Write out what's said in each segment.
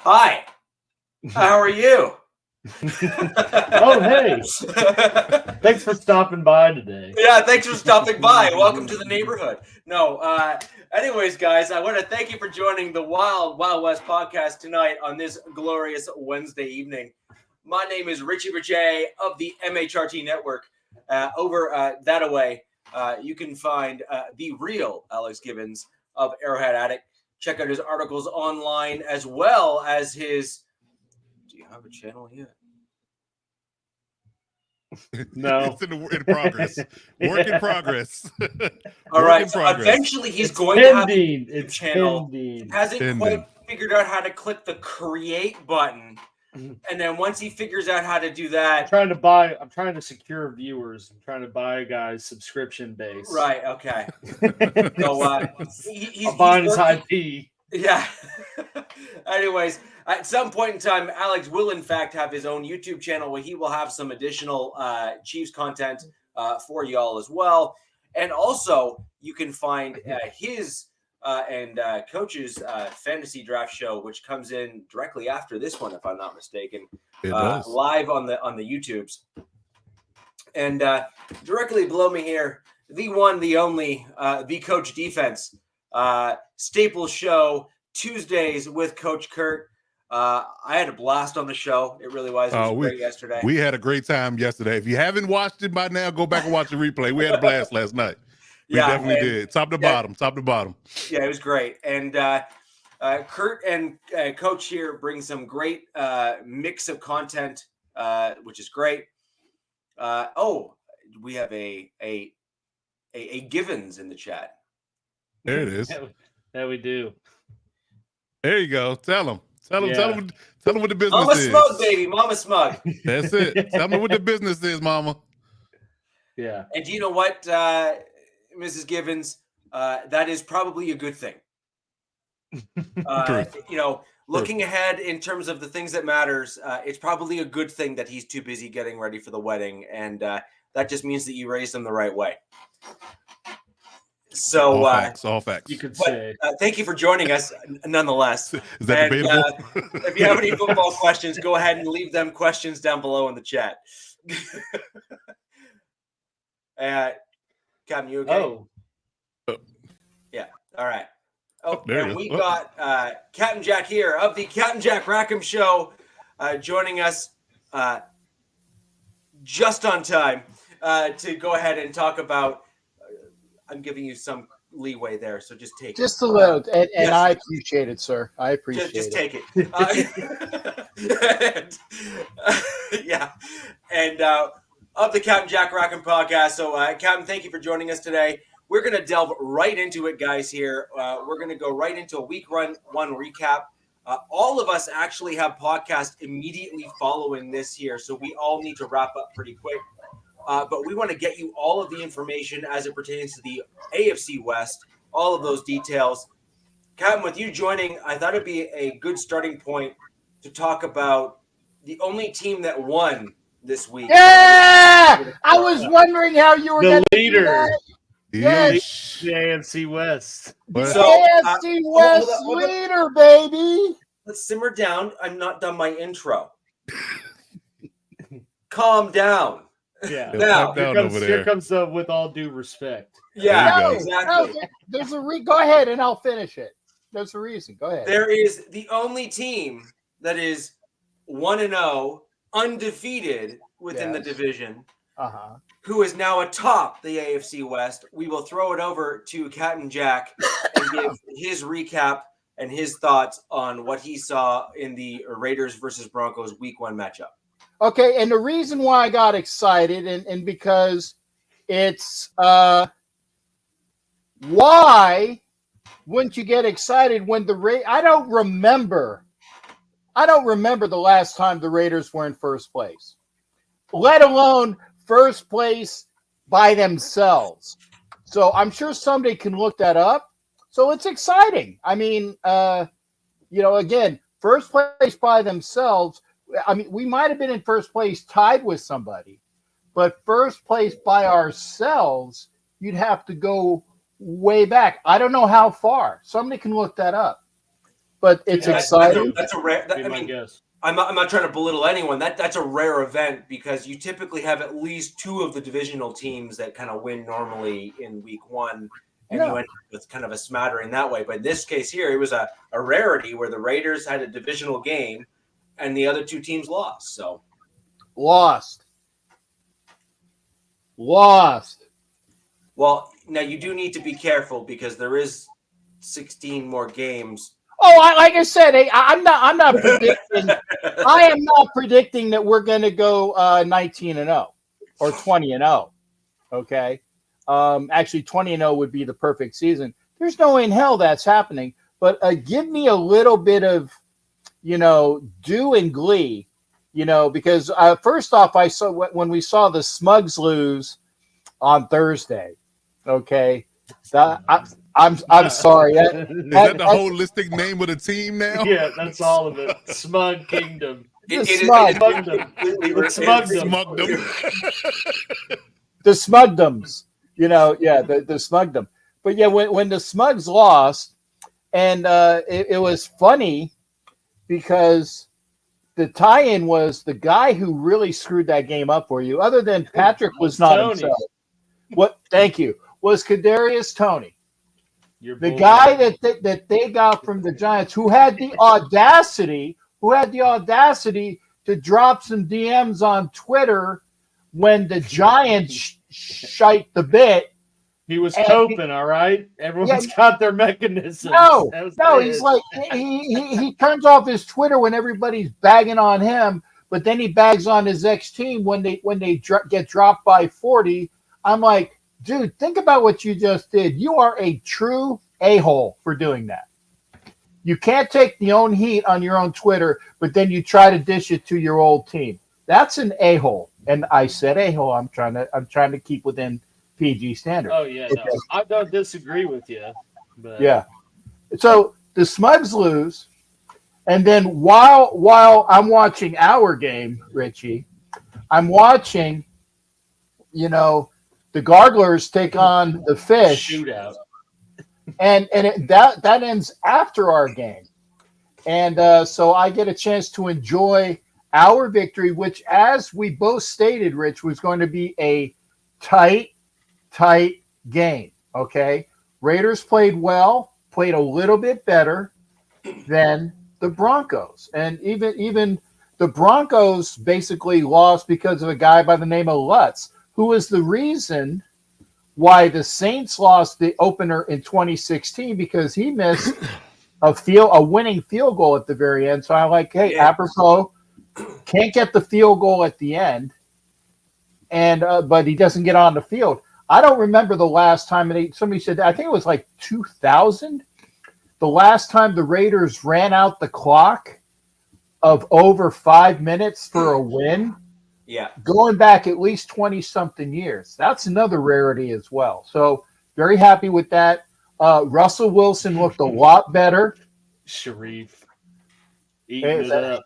Hi. How are you? Oh, hey. Thanks for stopping by today. Yeah, thanks for stopping by. Welcome to the neighborhood. Anyways, guys, I want to thank you for joining the Wild West podcast tonight on this glorious Wednesday evening. My name is Richie Rajay of the MHRT Network. Over that away, you can find the real Alex Gibbons of Arrowhead Addict. Check out his articles online as well as his... Do you have a channel yet? No. It's in progress. Work in progress. All right. So eventually, he's going to have a YouTube channel. Hasn't quite figured out how to click the create button, and then once he figures out how to do that, I'm trying to secure viewers. I'm trying to buy a guy's subscription base. Right. Okay. So he's buying his IP. Yeah. Anyways, at some point in time, Alex will in fact have his own YouTube channel where he will have some additional Chiefs content for y'all as well. And also, you can find his and Coach's fantasy draft show, which comes in directly after this one, if I'm not mistaken, live on the YouTubes. And directly below me here, the one, the only, the Coach Defense. Staples show Tuesdays with Coach Kurt. I had a blast on the show. It really was. It was great yesterday. We had a great time yesterday. If you haven't watched it by now, go back and watch the replay. We had a blast last night. We definitely did. Top to bottom. Yeah, it was great. And Kurt and Coach here bring some great mix of content, which is great. We have a Givens in the chat. There it is. Yeah, we do. There you go. Tell him what the business Mama is. Smug, baby. Mama Smug. That's it. Tell me what the business is, Mama. Yeah. And do you know what, Mrs. Givens? That is probably a good thing. Looking ahead in terms of the things that matters, it's probably a good thing that he's too busy getting ready for the wedding. And that just means that you raised him the right way. So all facts. You could say. Thank you for joining us, nonetheless. Is that debatable? If you have any football questions, go ahead and leave them questions down below in the chat. Captain, you okay? Oh. Yeah. All right. And we got Captain Jack here of the Captain Jack Rackham Show joining us just on time to go ahead and talk about. I'm giving you some leeway there, so just take it. Just a little, and yes. I appreciate it, sir. I appreciate it. Just take it. Yeah. And of the Captain Jack Rackham podcast. So, Captain, thank you for joining us today. We're going to delve right into it, guys, here. We're going to go right into a week one recap. All of us actually have podcasts immediately following this here, so we all need to wrap up pretty quick. But we want to get you all of the information as it pertains to the AFC West, all of those details. Captain, with you joining, I thought it'd be a good starting point to talk about the only team that won this week. Yeah! I was wondering how you were going to do that. Yes. The AFC West. AFC West leader, baby. Let's simmer down. I'm not done my intro. Calm down. Yeah. Now, here comes with all due respect. Yeah, exactly. There's go ahead and I'll finish it. There's a reason. Go ahead. There is the only team that is 1-0, undefeated within the division, who is now atop the AFC West. We will throw it over to Captain Jack and give his recap and his thoughts on what he saw in the Raiders versus Broncos Week 1 matchup. Okay, and the reason why I got excited and because it's why wouldn't you get excited when I don't remember the last time the Raiders were in first place, let alone first place by themselves. So I'm sure somebody can look that up. So it's exciting. I mean, again, first place by themselves. I mean, we might have been in first place tied with somebody, but first place by ourselves, you'd have to go way back. I don't know how far. Somebody can look that up. but it's exciting. That's a rare. I mean, guess. I'm not trying to belittle anyone. That's a rare event because you typically have at least 2 of the divisional teams that kind of win normally in week 1, and you end up with kind of a smattering that way. But in this case here, it was a rarity where the Raiders had a divisional game, and the other 2 teams lost. So lost. Well, now you do need to be careful because there is 16 more games. Oh, like I said, I'm not predicting. I am not predicting that we're going to go 19-0 or 20-0. Okay, actually, 20-0 would be the perfect season. There's no way in hell that's happening. But give me a little bit of, dew and glee, because first off, I saw when we saw the Smugs lose on Thursday. Okay, I'm sorry. Is that the holistic name of the team now? Yeah, that's all of it. Smug Kingdom. The Smugdom. The Smugdoms. The Smugdom. But yeah, when the Smugs lost, and it was funny because the tie-in was the guy who really screwed that game up for you, other than Patrick was not himself. What? Thank you. Was Kadarius Toney. The guy that they got from the Giants, who had the audacity to drop some DMs on Twitter when the Giants shite the bit. He was coping, all right. Everyone's got their mechanisms. No, he's like he turns off his Twitter when everybody's bagging on him, but then he bags on his ex-team when they get dropped by 40. I'm like, dude, think about what you just did. You are a true a-hole for doing that. You can't take the own heat on your own Twitter, but then you try to dish it to your old team. That's an a-hole. And I said a-hole. I'm trying to keep within PG standard. Oh yeah, no, I don't disagree with you. But yeah. So the Smugs lose, and then while I'm watching our game, Richie, I'm watching, the Garglers take on the Fish shootout, and that ends after our game, and so I get a chance to enjoy our victory, which, as we both stated, Rich, was going to be a tight game. Okay, Raiders played well, played a little bit better than the Broncos, and even the Broncos basically lost because of a guy by the name of Lutz, who was the reason why the Saints lost the opener in 2016, because he missed a winning field goal at the very end. So I'm like, hey, apropos, can't get the field goal at the end, and but he doesn't get on the field. I don't remember the last time, and somebody said, I think it was like 2000, the last time the Raiders ran out the clock of over 5 minutes for a win. Yeah. Going back at least 20-something years. That's another rarity as well. So very happy with that. Russell Wilson looked a lot better. Sharif. Eating it up.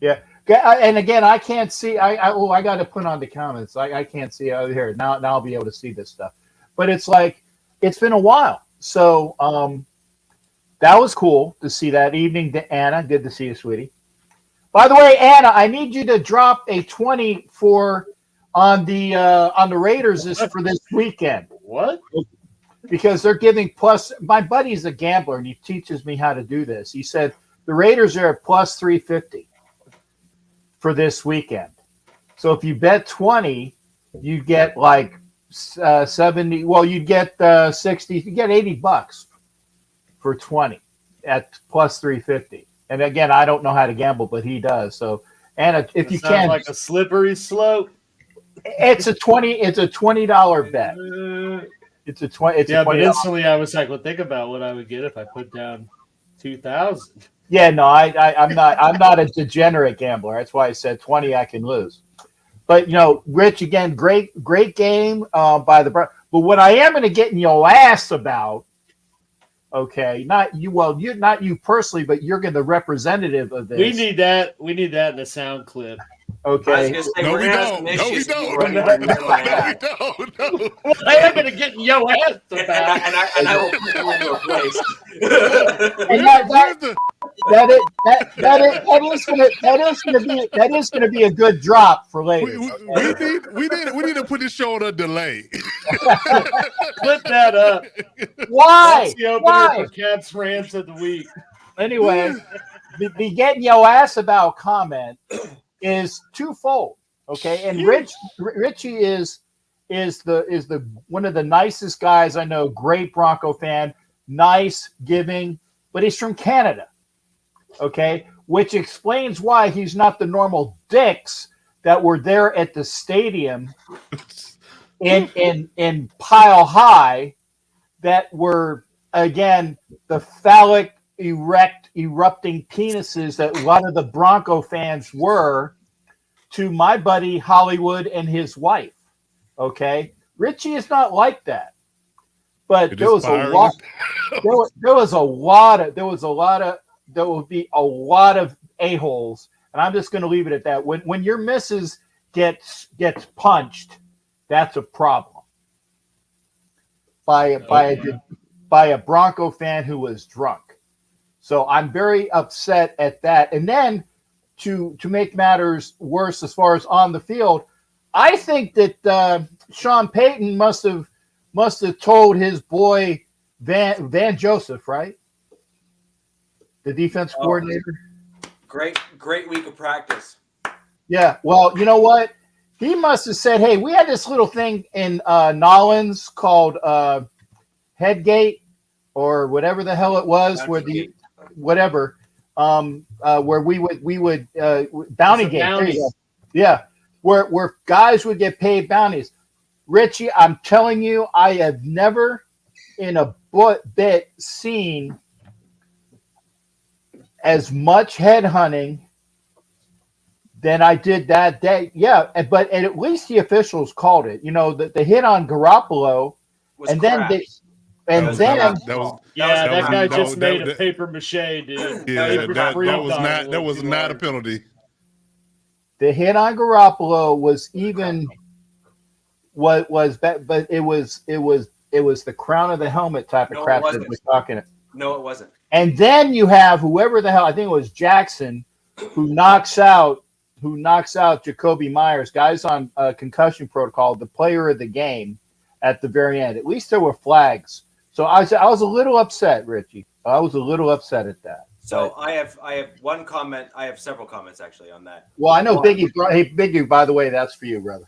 Yeah. And again, I can't see. I got to put on the comments. I can't see out here. Now I'll be able to see this stuff. But it's like, it's been a while. So that was cool to see that. Evening to Anna. Good to see you, sweetie. By the way, Anna, I need you to drop a 20 on the Raiders for this weekend. What? Because they're giving plus. My buddy's a gambler, and he teaches me how to do this. He said the Raiders are at plus 350 for this weekend. So if you bet 20, you get like 70. Well, you get 60. You get $80 for 20 at plus 350. And again, I don't know how to gamble, but he does. So, Anna, if that you sounds can, like a slippery slope. it's a $20 bet. It's a 20. It's yeah, a $20. but instantly I was like, well, think about what I would get if I put down 2,000. Yeah, no, I'm not a degenerate gambler. That's why I said 20 I can lose. But Rich, again, great game by the Browns. But what I am going to get in your ass about, okay, not you. Well, you not you personally, but you're the representative of this. We need that. We need that in a sound clip. Okay. No, we don't. No, we don't. No, we don't. I am going to get in your ass about. And I will put you in your place. Where's the that is gonna be a good drop for later. We need to put this show on a delay. Put that up. Why? That's the opener Why? for Cat's Rants of the Week. Anyway, the getting your ass about comment is twofold. Okay, and Richie is the one of the nicest guys I know. Great Bronco fan, nice, giving, but he's from Canada. Okay, which explains why he's not the normal dicks that were there at the stadium in Pile High that were, again, the phallic erupting penises that a lot of the Bronco fans were to my buddy Hollywood and his wife. Okay, Richie is not like that, but there will be a lot of a-holes, and I'm just going to leave it at that. When your missus gets punched, that's a problem by a Bronco fan who was drunk. So I'm very upset at that. And then to make matters worse as far as on the field, I think that Sean Payton must have told his boy Van Joseph, right? The defense coordinator. Great week of practice. Yeah. Well, you know what? He must have said, hey, we had this little thing in Nolens called Headgate or whatever the hell it was, where we would bounty gate. There you go. Yeah. Where guys would get paid bounties. Richie, I'm telling you, I have never in a bit seen as much headhunting than I did that day. Yeah, but at least the officials called it. You know, the hit on Garoppolo, that guy just made a paper mache, dude. Yeah, that was not a penalty. The hit on Garoppolo was even but it was the crown of the helmet type of crap that we're talking. No, it wasn't. And then you have whoever the hell, I think it was Jackson, who knocks out Jacoby Myers, guys on concussion protocol, the player of the game at the very end. At least there were flags. So I was a little upset, Richie. I was a little upset at that. So I have one comment. I have several comments actually on that. Well, I know Biggie. Hey, Biggie, by the way, that's for you, brother.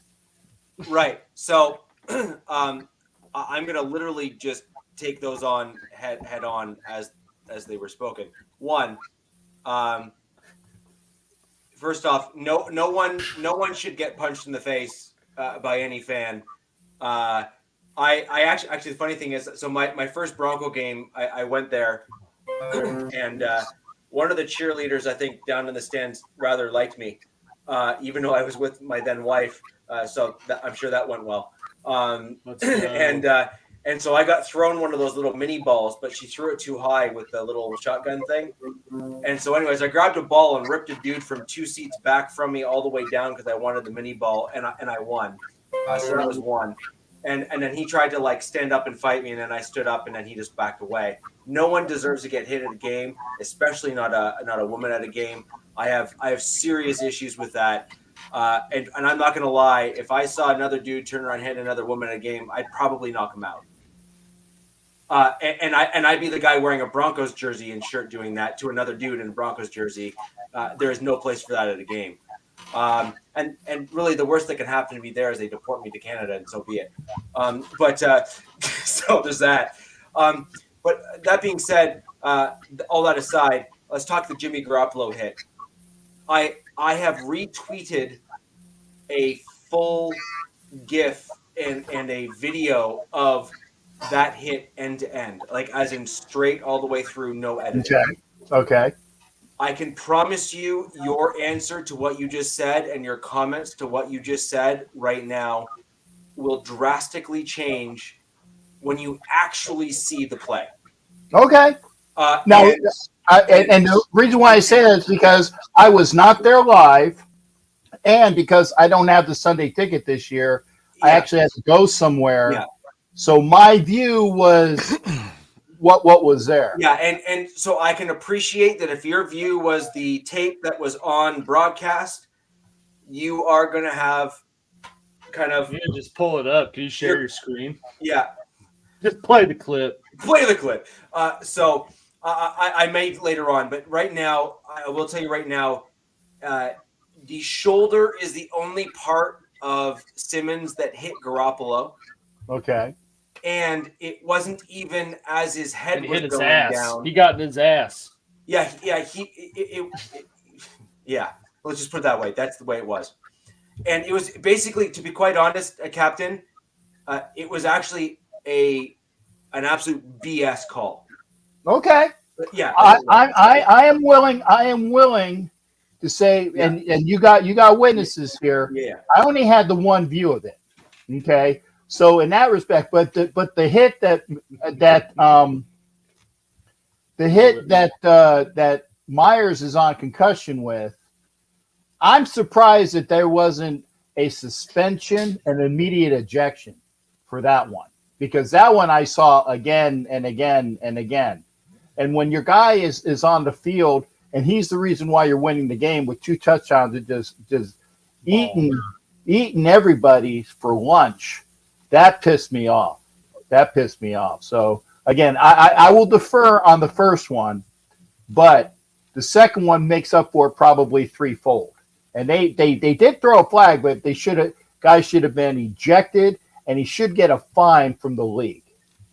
Right. So I'm going to literally just take those on head on as they were spoken. One, first off, no one should get punched in the face by any fan. I actually the funny thing is, so my first Bronco game, I went there, and one of the cheerleaders, I think, down in the stands rather liked me, even though I was with my then wife. So I'm sure that went well. And so I got thrown one of those little mini balls, but she threw it too high with the little shotgun thing. And so anyways, I grabbed a ball and ripped a dude from 2 seats back from me all the way down because I wanted the mini ball, and I won. So that was one. And then he tried to like stand up and fight me, and then I stood up, and then he just backed away. No one deserves to get hit at a game, especially not a woman at a game. I have serious issues with that. And I'm not going to lie. If I saw another dude turn around and hit another woman at a game, I'd probably knock him out. And I'd be the guy wearing a Broncos jersey and shirt doing that to another dude in a Broncos jersey. There is no place for that at a game. And really the worst that can happen to me there is they deport me to Canada, and so be it. So there's that. But that being said, all that aside, let's talk the Jimmy Garoppolo hit. I have retweeted a full GIF and a video of that hit end to end, like as in straight all the way through, no editing. Okay. I can promise you your answer to what you just said and your comments to what you just said right now will drastically change when you actually see the play. Okay. Now, and the reason why I say that is because I was not there live, and because I don't have the Sunday ticket this year, I actually had to go somewhere. Yeah. So my view was what was there. Yeah, and so I can appreciate that if your view was the tape that was on broadcast, you are going to have kind of You can just pull it up. Can you share your screen? Yeah, Just play the clip. play the clip. So I may later on, but right now I will tell you right now, the shoulder is the only part of Simmons that hit Garoppolo. Okay. And it wasn't even as his head He was hit his going ass. down. He got in his ass. Yeah. Let's just put it that way. That's the way it was. And it was basically, to be quite honest, Captain, it was actually an absolute BS call. Okay. But yeah. I am willing to say, and you got witnesses here. Yeah. I only had the one view of it. Okay. So in that respect, but the hit that Myers is on concussion with, I'm surprised that there wasn't a suspension and immediate ejection for that one, because that one I saw again and again and again. And when your guy is on the field and he's the reason why you're winning the game with 2 touchdowns and just eating everybody for lunch, that pissed me off. So again, I will defer on the first one, but the second one makes up for it probably threefold. And they did throw a flag, but guys should have been ejected, and he should get a fine from the league.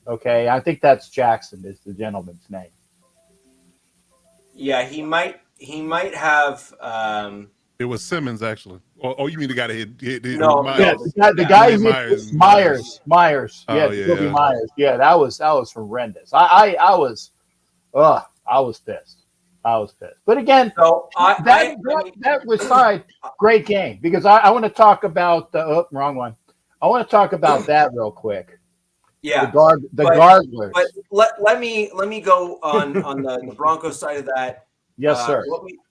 Okay, I think that's Jackson is the gentleman's name. Yeah, he might have. It was Simmons actually. Oh, you mean the guy that hit No, Myers? Yeah, the guy who Myers. Oh, Yeah, Myers. Yeah, that was horrendous. I was pissed. But again, so that aside, great game, because I want to talk about the wrong one. I want to talk about that real quick. Yeah, the Garglers. But let me go on the Broncos side of that. Yes, sir.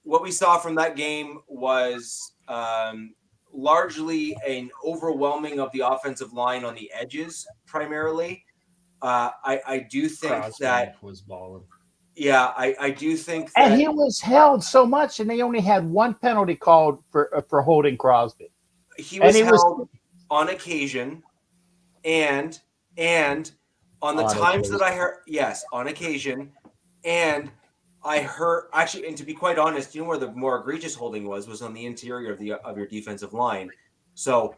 What we saw from that game was largely an overwhelming of the offensive line on the edges, primarily. I do think Crosby that was balling. Yeah, I do think that. And he was held so much, and they only had one penalty called for holding Crosby. He was held on occasion, and on the times that I heard, yes, on occasion, and I heard actually, and to be quite honest, you know where the more egregious holding was on the interior of your defensive line. So,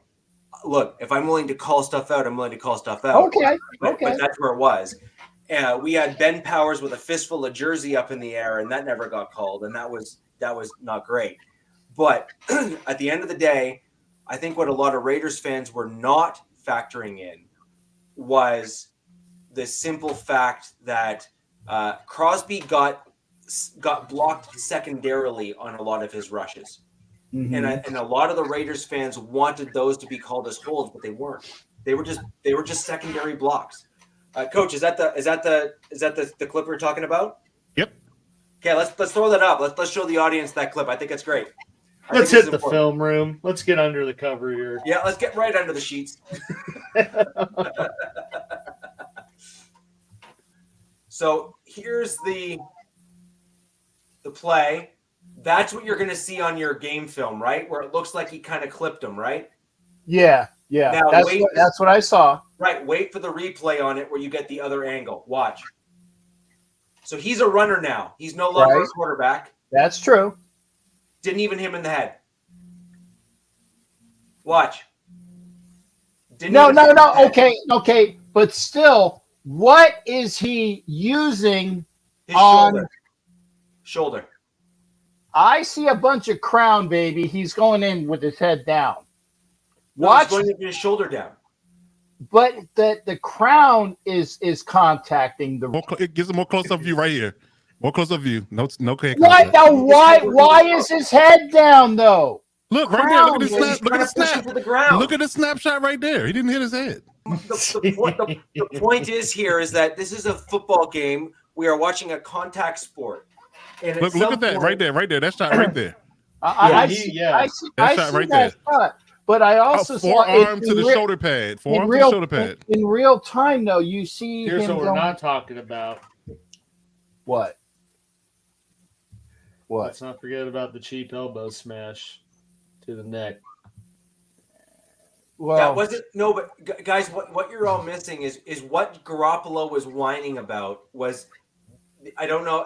look, if I'm willing to call stuff out, I'm willing to call stuff out. Okay, but that's where it was. We had Ben Powers with a fistful of jersey up in the air, and that never got called, and that was not great. But at the end of the day, I think what a lot of Raiders fans were not factoring in was the simple fact that Crosby got blocked secondarily on a lot of his rushes, and a lot of the Raiders fans wanted those to be called as holds, but they weren't. They were just secondary blocks. Coach, is that the clip we're talking about? Yep. Okay, let's throw that up. Let's show the audience that clip. I think it's great. Let's hit the film room. Let's get under the cover here. Yeah, let's get right under the sheets. So here's the play. That's what you're going to see on your game film, right? Where it looks like he kind of clipped him, right? Yeah. Now, that's what I saw. Right. Wait for the replay on it where you get the other angle. Watch. So he's a runner now. He's no longer a quarterback. That's true. Didn't even hit him in the head. Watch. No. Okay. But still, what is he using His on shoulder? I see a bunch of crown, baby. He's going in with his head down. Watch. He's going to get his shoulder down. But the crown is contacting the. It gives a more close up view right here. More close up view. No. What? Now, why is his head down though? Look right there. Look at the snap. Look at the snap. snap. Look at the snapshot right there. He didn't hit his head. The point is that this is a football game. We are watching a contact sport. And look at that right there. That shot right there. I see that shot. But I also saw forearm to the shoulder pad. Forearm to the shoulder pad. In real time, though, you see Here's him what we're not talking about. What? Let's not forget about the cheap elbow smash to the neck. Well, that wasn't no, but guys, what you're all missing is what Garoppolo was whining about was, I don't know,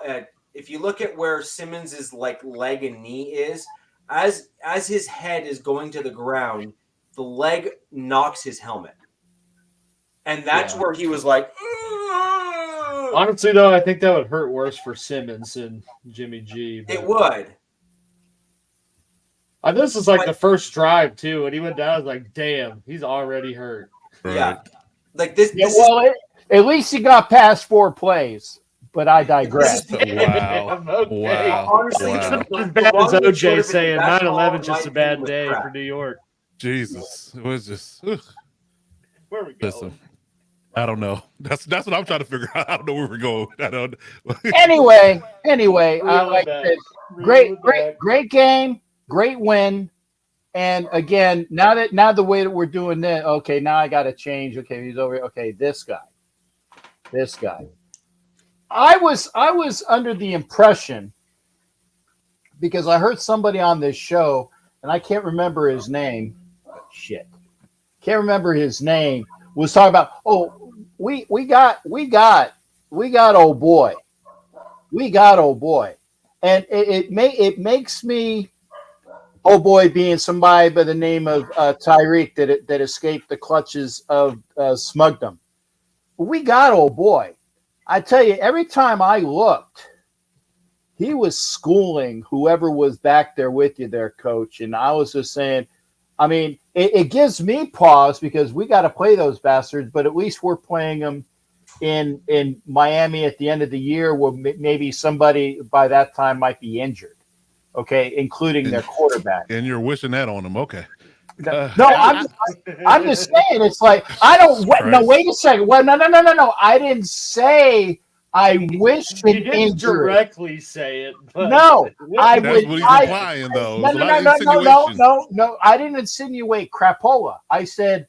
if you look at where Simmons's like leg and knee is, as his head is going to the ground, the leg knocks his helmet, and that's where he was like. Honestly, though, I think that would hurt worse for Simmons than Jimmy G. It would. This is like the first drive too, and he went down. I was like, "Damn, he's already hurt." Right. Yeah, like this. Yeah, well, at least he got past 4 plays. But I digress. Wow. Okay. Wow. Honestly, Wow. As bad as OJ saying 9/11 just a bad day for New York. Jesus. It was just ugh. Where are we going? Listen. I don't know. That's what I'm trying to figure out. I don't know where we're going. I don't. Anyway, I like this. Real Great game, great win. And again, now the way that we're doing this, okay, now I got to change. Okay, he's over. Okay, this guy. I was under the impression, because I heard somebody on this show, and I can't remember his name. Shit, can't remember his name. Was talking about, we got old boy, and it makes me, old boy being somebody by the name of Tyreek that escaped the clutches of smugdom. We got old boy. I tell you, every time I looked, he was schooling whoever was back there with you there, coach. And I was just saying, I mean, it gives me pause because we got to play those bastards, but at least we're playing them in Miami at the end of the year where maybe somebody by that time might be injured, okay, including their quarterback. And you're wishing that on them. Okay. No, I'm just saying. It's like I don't. No, wait a second. Well, no. I didn't say I wish an You didn't injury. directly say it. But No, I That's would. what he's implying, though. No. I didn't insinuate crapola. I said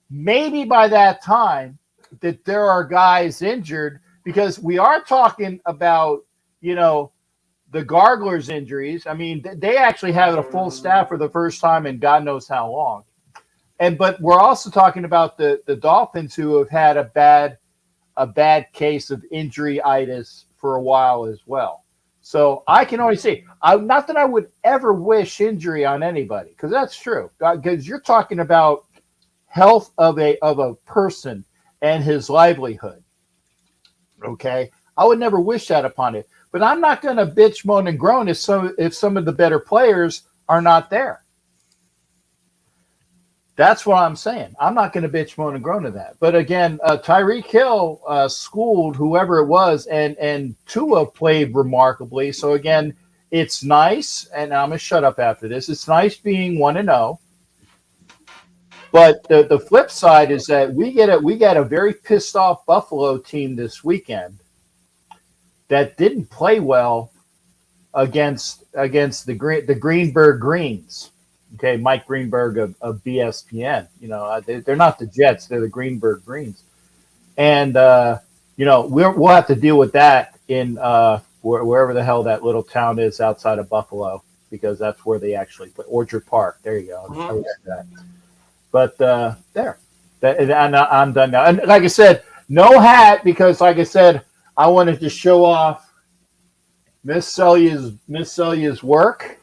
maybe by that time that there are guys injured because we are talking about the Garglers injuries. I mean, they actually had a full staff for the first time in God knows how long. But we're also talking about the Dolphins who have had a bad case of injury-itis for a while as well. So I can only say, not that I would ever wish injury on anybody, because that's true. Because you're talking about health of a person and his livelihood. Okay? I would never wish that upon it. But I'm not going to bitch, moan, and groan if some of the better players are not there. That's what I'm saying. I'm not going to bitch, moan, and groan to that. But again, Tyreek Hill schooled whoever it was, and Tua played remarkably. So again, it's nice, and I'm going to shut up after this. It's nice being 1-0. But the flip side is that we get a very pissed off Buffalo team this weekend that didn't play well against the Greenberg Greens. Okay, Mike Greenberg of BSPN. They're not the Jets; they're the Greenberg Greens, and we'll have to deal with that in wherever the hell that little town is outside of Buffalo, because that's where they actually play. Orchard Park. There you go. I read that. But I'm done now. And like I said, no hat because, like I said, I wanted to show off Miss Celia's work.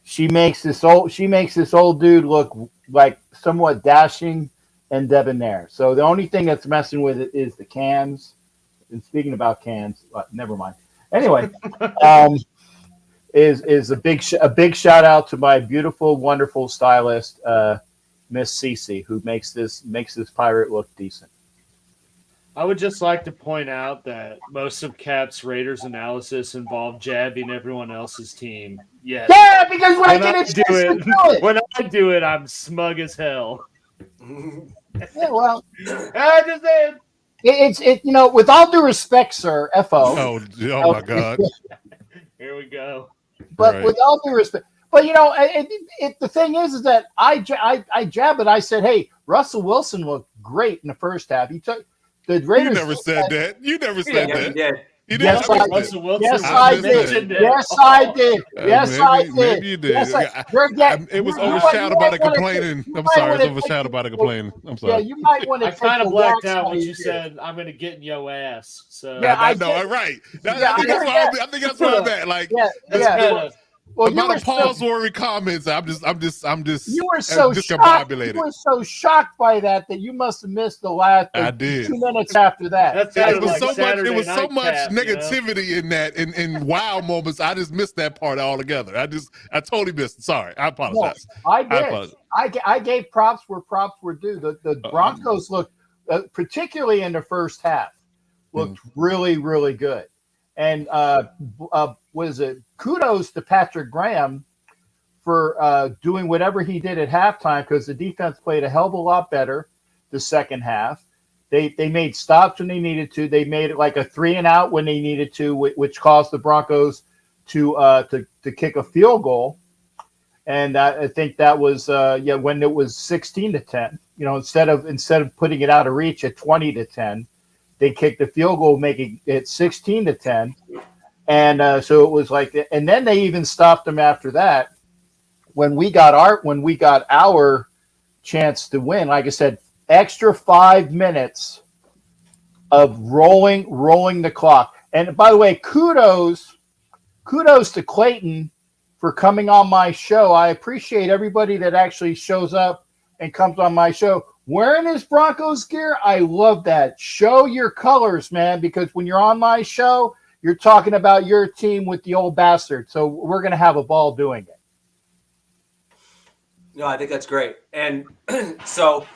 She makes this old dude look like somewhat dashing and debonair. So the only thing that's messing with it is the cans. And speaking about cans, never mind. Anyway, is a big shout out to my beautiful, wonderful stylist, Miss Cece, who makes this pirate look decent. I would just like to point out that most of Cap's Raiders analysis involved jabbing everyone else's team. Yes. Yeah, because when I get a chance to do it. When I do it, I'm smug as hell. Yeah, well, I just said. It's with all due respect, sir, FO. Oh my God. Here we go. But with all due respect, but the thing is that I jab it. I said, hey, Russell Wilson looked great in the first half. He took the Raiders. You never said that. You never said that. You did? Yes, I did. Russell Wilson. Yes, was I did. mentioned it. Yes, I did. Yes, I did. Maybe you did. Yes, It was overshadowed by the complaining. I'm sorry, it's overshadowed by the complaining. I'm sorry. Yeah, you might want to I take kind of the blacked wax out when out you of here. said I'm going to get in your ass. So Yeah, I know. did. Right. Yeah, I think that's why. I think that's why I'm at. Like, Yeah, that's yeah. kind of. Well, you about were the pause worry comments. I'm just you were so shocked. You discombobulated. were so shocked by that you must have missed the last I did. 2 minutes after that. That It sounded was like so much. Saturday It was so Night much Cap, you know? negativity in that, in wow moments. I just missed that part altogether. I totally missed it. Sorry, I apologize. No, I did. apologize. I gave props where props were due. The Broncos looked, particularly in the first half, looked really, really good. And was it kudos to Patrick Graham for doing whatever he did at halftime, because the defense played a hell of a lot better the second half. They made stops when they needed to. They made it like a 3-and-out when they needed to, which caused the Broncos to kick a field goal. And I think that was when it was 16-10. You know, instead of putting it out of reach at 20-10, they kicked the field goal, making it 16-10. And so it was like, and then they even stopped them after that. When we got our chance to win, like I said, extra 5 minutes of rolling the clock. And by the way, kudos to Clayton for coming on my show. I appreciate everybody that actually shows up and comes on my show wearing his Broncos gear. I love that. Show your colors, man, because when you're on my show, you're talking about your team with the old bastard. So we're going to have a ball doing it. No, I think that's great. And so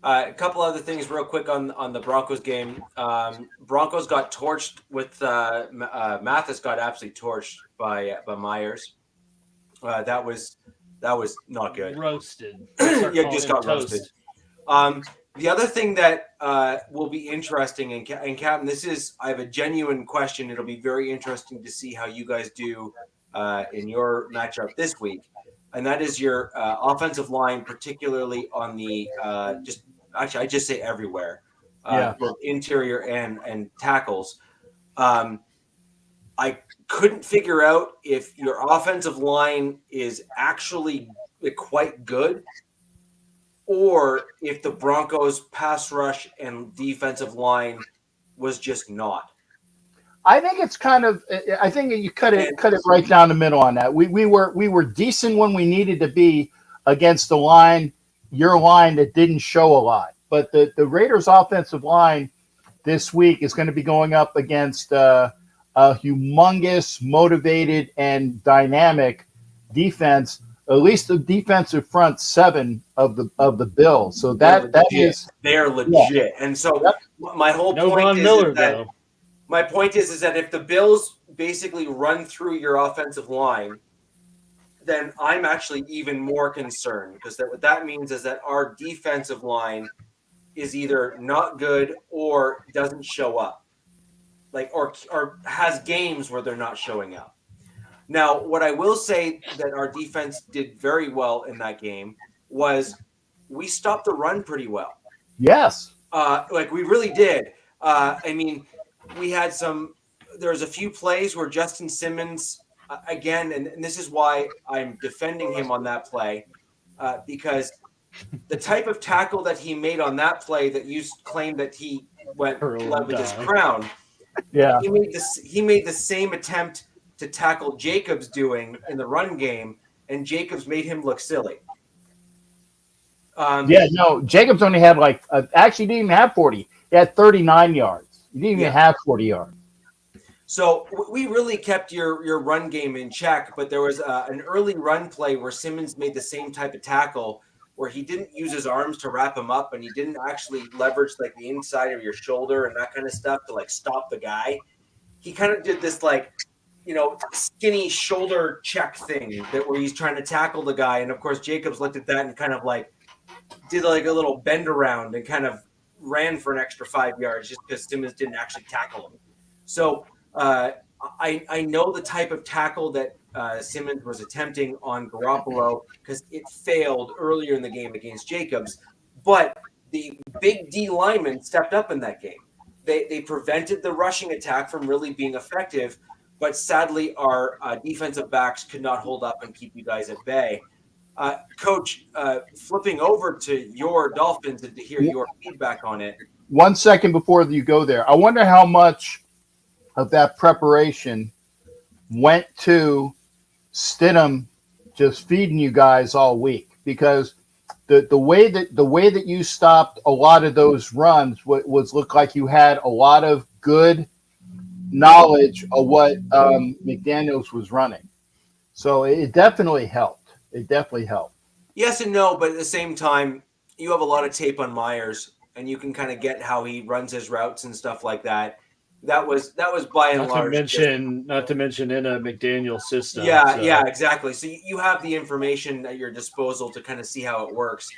a couple other things real quick on the Broncos game. Broncos got torched with Mathis got absolutely torched by Myers. That was not good. Roasted. Yeah, just got roasted. The other thing that will be interesting, and Captain, I have a genuine question. It'll be very interesting to see how you guys do in your matchup this week. And that is your offensive line, particularly on the I just say everywhere, both interior and tackles. I couldn't figure out if your offensive line is actually quite good, or if the Broncos pass rush and defensive line was just not. I think it's kind of. I think you cut it right down the middle on that. We were decent when we needed to be against the line, your line that didn't show a lot. But the Raiders' offensive line this week is going to be going up against a humongous, motivated, and dynamic defense. At least the defensive front seven of the Bills. So they're legit. Yeah. And so my whole point is that. My point is that if the Bills basically run through your offensive line, then I'm actually even more concerned, because what that means is that our defensive line is either not good or doesn't show up, or has games where they're not showing up. Now, what I will say that our defense did very well in that game was we stopped the run pretty well. Yes. We really did. We had there's a few plays where Justin Simmons, again, and this is why I'm defending him on that play, because the type of tackle that he made on that play that you claimed that he led with his crown, he made the same attempt to tackle Jacobs doing in the run game, and Jacobs made him look silly. Jacobs only had actually didn't even have 40. He had 39 yards. He didn't even have 40 yards. So we really kept your run game in check, but there was an early run play where Simmons made the same type of tackle where he didn't use his arms to wrap him up, and he didn't actually leverage the inside of your shoulder and that kind of stuff to stop the guy. He kind of did this skinny shoulder check thing where he's trying to tackle the guy, and of course Jacobs looked at that and kind of did a little bend around and kind of ran for an extra 5 yards just because Simmons didn't actually tackle him. So I know the type of tackle that Simmons was attempting on Garoppolo because it failed earlier in the game against Jacobs, but the big D lineman stepped up in that game. they prevented the rushing attack from really being effective, but sadly our defensive backs could not hold up and keep you guys at bay. Coach, flipping over to your Dolphins and to hear your feedback on it. 1 second before you go there, I wonder how much of that preparation went to Stidham just feeding you guys all week, because the way that you stopped a lot of those runs was looked like you had a lot of good knowledge of what McDaniels was running. So it definitely helped. It definitely helped. Yes and no, but at the same time, you have a lot of tape on Myers, and you can kind of get how he runs his routes and stuff like that. That was by and large. Not to mention in a McDaniel system. Yeah, exactly. So you have the information at your disposal to kind of see how it works.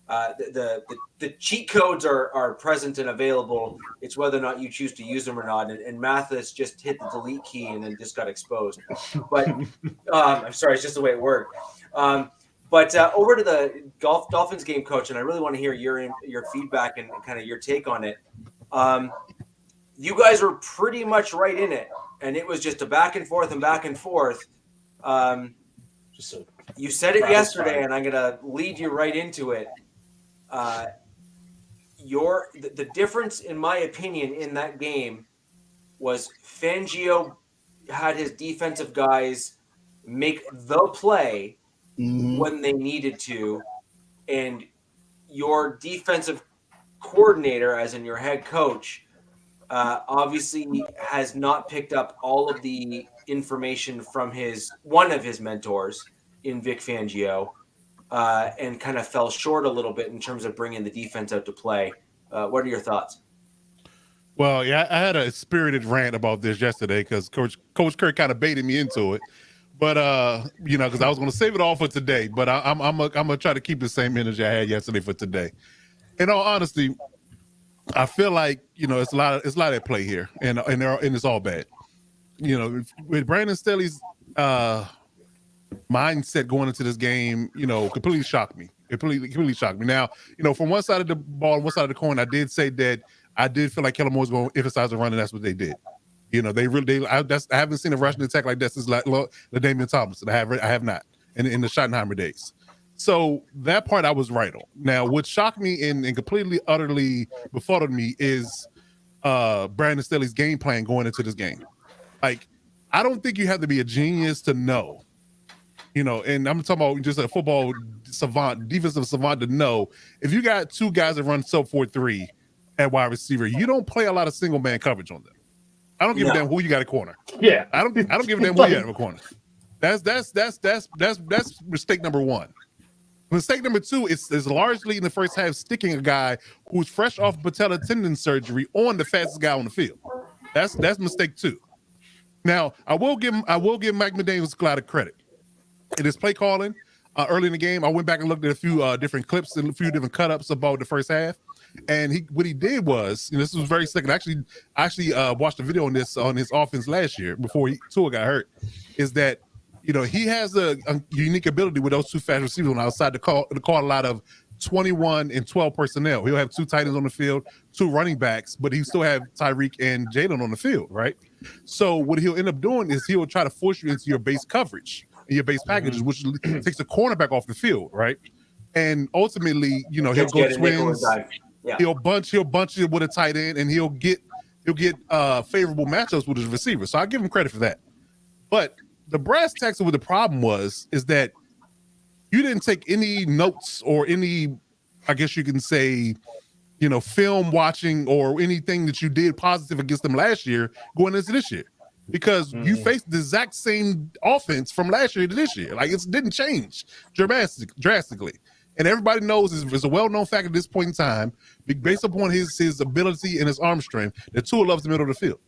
The cheat codes are present and available. It's whether or not you choose to use them or not. And Mathis just hit the delete key and then just got exposed. But I'm sorry, it's just the way it worked. But over to the Dolphins game, Coach, and I really want to hear your feedback and kind of your take on it. You guys were pretty much right in it, and it was just a back and forth. You said it yesterday, and I'm going to lead you right into it. The difference, in my opinion, in that game was Fangio had his defensive guys make the play when they needed to, and your defensive coordinator, as in your head coach, obviously has not picked up all of the information from one of his mentors in Vic Fangio, and kind of fell short a little bit in terms of bringing the defense out to play. What are your thoughts? Well, yeah, I had a spirited rant about this yesterday because Coach Kirk kind of baited me into it. But because I was going to save it all for today, but I'm gonna try to keep the same energy I had yesterday for today. In all honesty, I feel like it's a lot at play here, and it's all bad. With Brandon Staley's mindset going into this game, completely shocked me. It completely shocked me. Now, from one side of the ball, one side of the coin, I did say that I did feel like Kellen Moore was going to emphasize the run, and that's what they did. I haven't seen a rushing attack like that since the Damian Thomas. I have not in the Schottenheimer days. So that part I was right on. Now, what shocked me and completely, utterly befuddled me is Brandon Staley's game plan going into this game. Like, I don't think you have to be a genius to know, and I'm talking about just a football savant, defensive savant, to know if you got two guys that run sub 4.3 at wide receiver, you don't play a lot of single man coverage on them. I don't give a damn who you got a corner. Yeah, I don't give a damn who you got a corner. That's mistake number one. Mistake number two is largely in the first half sticking a guy who's fresh off patella tendon surgery on the fastest guy on the field. That's mistake two. Now, I will give Mike McDaniels a lot of credit. In his play calling early in the game, I went back and looked at a few different clips and a few different cut-ups about the first half. And what he did was, this was very slick. I actually watched a video on this on his offense last year before Tua got hurt. Is that he has a unique ability with those two fast receivers on the outside to call a lot of 21 and 12 personnel. He'll have two tight ends on the field, two running backs, but he still have Tyreek and Jalen on the field, right? So what he'll end up doing is he'll try to force you into your base coverage and your base packages, which takes the cornerback off the field, right? And ultimately, he'll go twins. Yeah. He'll bunch it with a tight end, and he'll get favorable matchups with his receivers. So I give him credit for that. But the brass tacks of what the problem is that you didn't take any notes or any, I guess you can say, film watching or anything that you did positive against them last year going into this year, because you faced the exact same offense from last year to this year. Like, it didn't change drastically. And everybody knows it's a well-known fact at this point in time, based upon his ability and his arm strength, that Tua loves the middle of the field.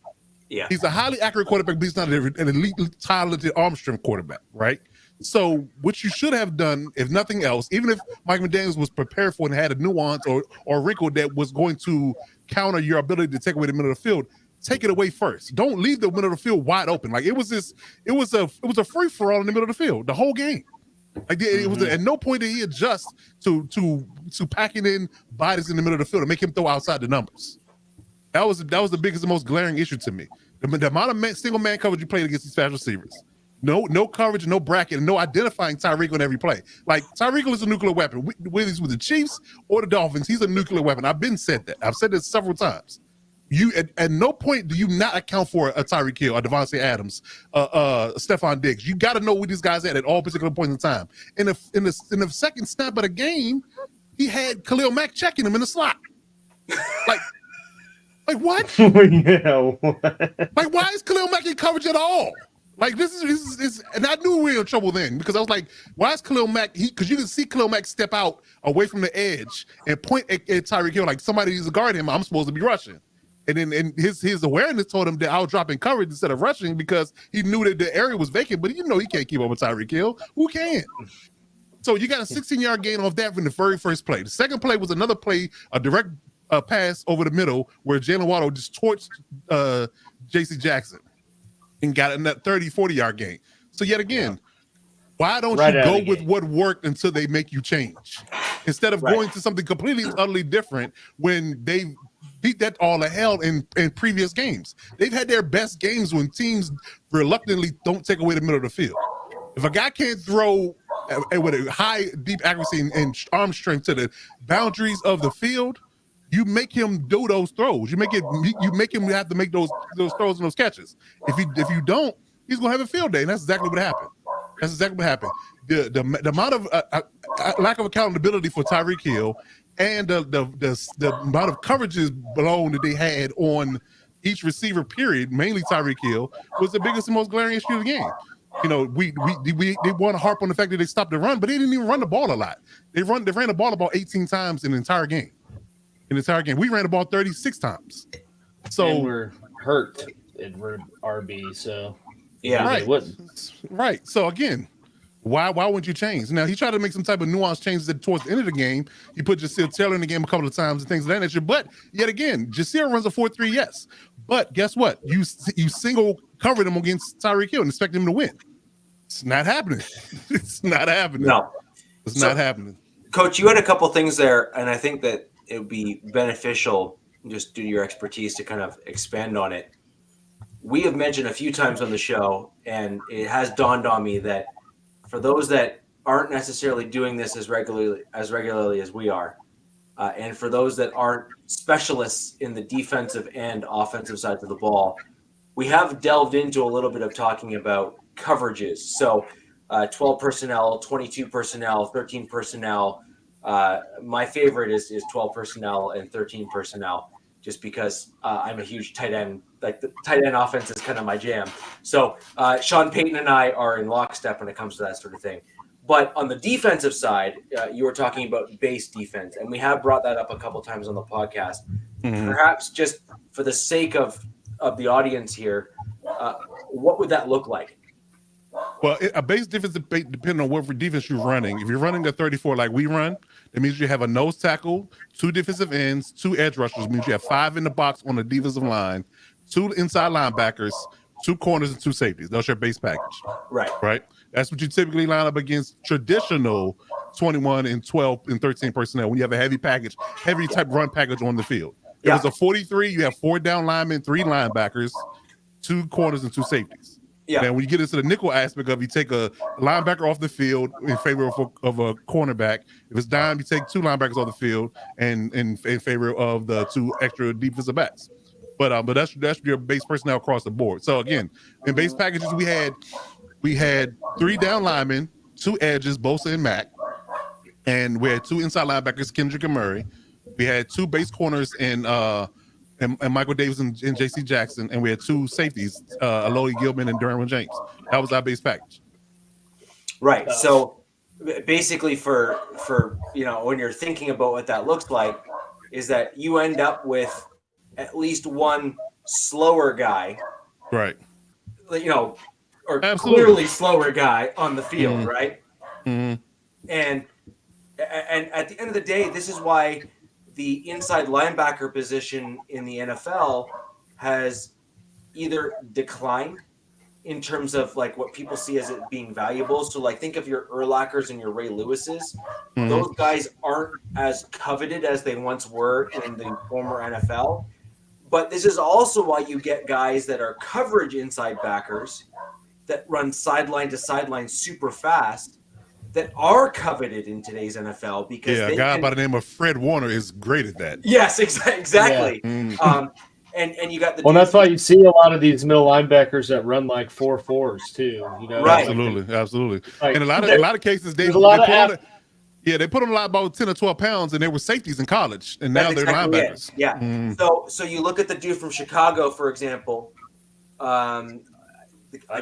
Yeah, he's a highly accurate quarterback, but he's not an elite, talented arm strength quarterback, right? So what you should have done, if nothing else, even if Mike McDaniels was prepared for and had a nuance or wrinkle that was going to counter your ability to take away the middle of the field, take it away first. Don't leave the middle of the field wide open. Like, it was a free for all in the middle of the field the whole game. Like, it was at no point did he adjust to packing in bodies in the middle of the field and make him throw outside the numbers. That was the biggest and most glaring issue to me. The amount of single man coverage you played against these fast receivers. No coverage, no bracket, and no identifying Tyreek on every play. Like Tyreek is a nuclear weapon. Whether he's with the Chiefs or the Dolphins, he's a nuclear weapon. I've said that. I've said this several times. You at no point do you not account for a Tyreek Hill, a Devontae Adams, Stephon Diggs. You got to know where these guys at all particular points in time. In the second snap of the game, he had Khalil Mack checking him in the slot. Like what? Yeah. What? Like why is Khalil Mack in coverage at all? Like this is, and I knew we were in trouble then because I was like, why is Khalil Mack? Because you can see Khalil Mack step out away from the edge and point at Tyreek Hill like somebody needs to guard him. I'm supposed to be rushing, and his awareness told him that I was dropping coverage instead of rushing because he knew that the area was vacant. But he can't keep up with Tyreek Hill. Who can? So you got a 16-yard gain off that from the very first play. The second play was another play, a direct pass over the middle where Jalen Waddle just torched J.C. Jackson and got in that 30, 40-yard gain. So yet again, why don't you go with what worked until they make you change? Instead of going to something completely, utterly different when they beat that all to hell in previous games. They've had their best games when teams reluctantly don't take away the middle of the field. If a guy can't throw with a high, deep accuracy and arm strength to the boundaries of the field, you make him do those throws. You make him have to make those throws and those catches. If you don't, he's gonna have a field day, and that's exactly what happened. The amount of lack of accountability for Tyreek Hill and the amount of coverages blown that they had on each receiver, period, mainly Tyreek Hill, was the biggest and most glaring issue of the game. You know, they want to harp on the fact that they stopped the run, but they didn't even run the ball a lot. They ran the ball about 18 times in the entire game. We ran the ball 36 times. So and we're hurt and we're RB, so yeah, right. So again, why wouldn't you change? Now he tried to make some type of nuanced changes towards the end of the game. He put Jasir Taylor in the game a couple of times and things of that nature. But yet again, Jasir runs a 4-3, yes. But guess what? You single covered him against Tyreek Hill and expect him to win. It's not happening. It's not happening. No, it's not happening. Coach, you had a couple things there, and I think that it would be beneficial, just due to your expertise, to kind of expand on it. We have mentioned a few times on the show, and it has dawned on me that for those that aren't necessarily doing this as regularly as we are, and for those that aren't specialists in the defensive and offensive sides of the ball, we have delved into a little bit of talking about coverages. So 12 personnel, 22 personnel, 13 personnel. My favorite is 12 personnel and 13 personnel, just because I'm a huge tight end. Like the tight end offense is kind of my jam. So Sean Payton and I are in lockstep when it comes to that sort of thing. But on the defensive side, you were talking about base defense, and we have brought that up a couple times on the podcast. Mm-hmm. Perhaps just for the sake of the audience here, what would that look like? Well, a base defense depending on what defense you're running. If you're running a 34 like we run, it means you have a nose tackle, 2 defensive ends, 2 edge rushers. It means you have 5 in the box on the defensive line, 2 inside linebackers, 2 corners, and 2 safeties. That's your base package. Right. That's what you typically line up against traditional 21 and 12 and 13 personnel when you have a heavy type run package on the field. If it's a 43, you have 4 down linemen, 3 linebackers, 2 corners, and 2 safeties. Yeah. And when you get into the nickel aspect of it, you take a linebacker off the field in favor of a cornerback. If it's dime, you take 2 linebackers off the field and in favor of the 2 extra defensive backs. But that's your base personnel across the board. So again, in base packages, we had 3 down linemen, 2 edges, Bosa and Mack, and we had 2 inside linebackers, Kendrick and Murray. We had 2 base corners and Michael Davis and J.C. Jackson, and we had 2 safeties, Alohi Gilman and Derwin James. That was our base package. Right. So basically, for when you're thinking about what that looks like, is that you end up with at least one slower guy, right? Or Absolutely. Clearly slower guy on the field, mm-hmm. right? Mm-hmm. And at the end of the day, this is why the inside linebacker position in the NFL has either declined in terms of like what people see as it being valuable. So like think of your Urlachers and your Ray Lewises. Mm-hmm. Those guys aren't as coveted as they once were in the former NFL. But this is also why you get guys that are coverage inside backers that run sideline to sideline super fast that are coveted in today's NFL because Yeah, a they guy can, by the name of Fred Warner is great at that. yes, exactly. Mm. And you got the Well, dudes, that's why you see a lot of these middle linebackers that run like 4.4s too. You know, Right. Absolutely. Like, In a lot of cases, they there's a lot put of on they put on a lot about 10 or 12 pounds, and they were safeties in college, and now that's they're exactly linebackers. it. Yeah. Mm. So you look at the dude from Chicago, for example. I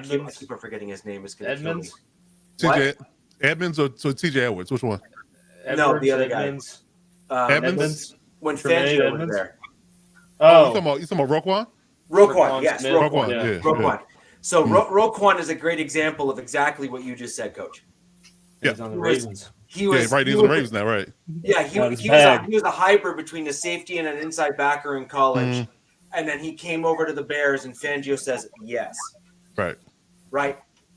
keep on forgetting his name. Is going to kill me. TJ Edmonds or TJ Edwards? Which one? No, the other Edmonds. guy. Edmonds. When Tremaine Fangio Edmonds? was there. Oh, you talking about Roquan? Roquan, yes, Smith. Roquan. Yeah. Roquan. So Roquan is a great example of exactly what you just said, Coach. He's on the Ravens. He was right. He's on the Ravens now, right? Yeah, he was a hybrid between a safety and an inside backer in college, and then he came over to the Bears, and Fangio says yes. Right.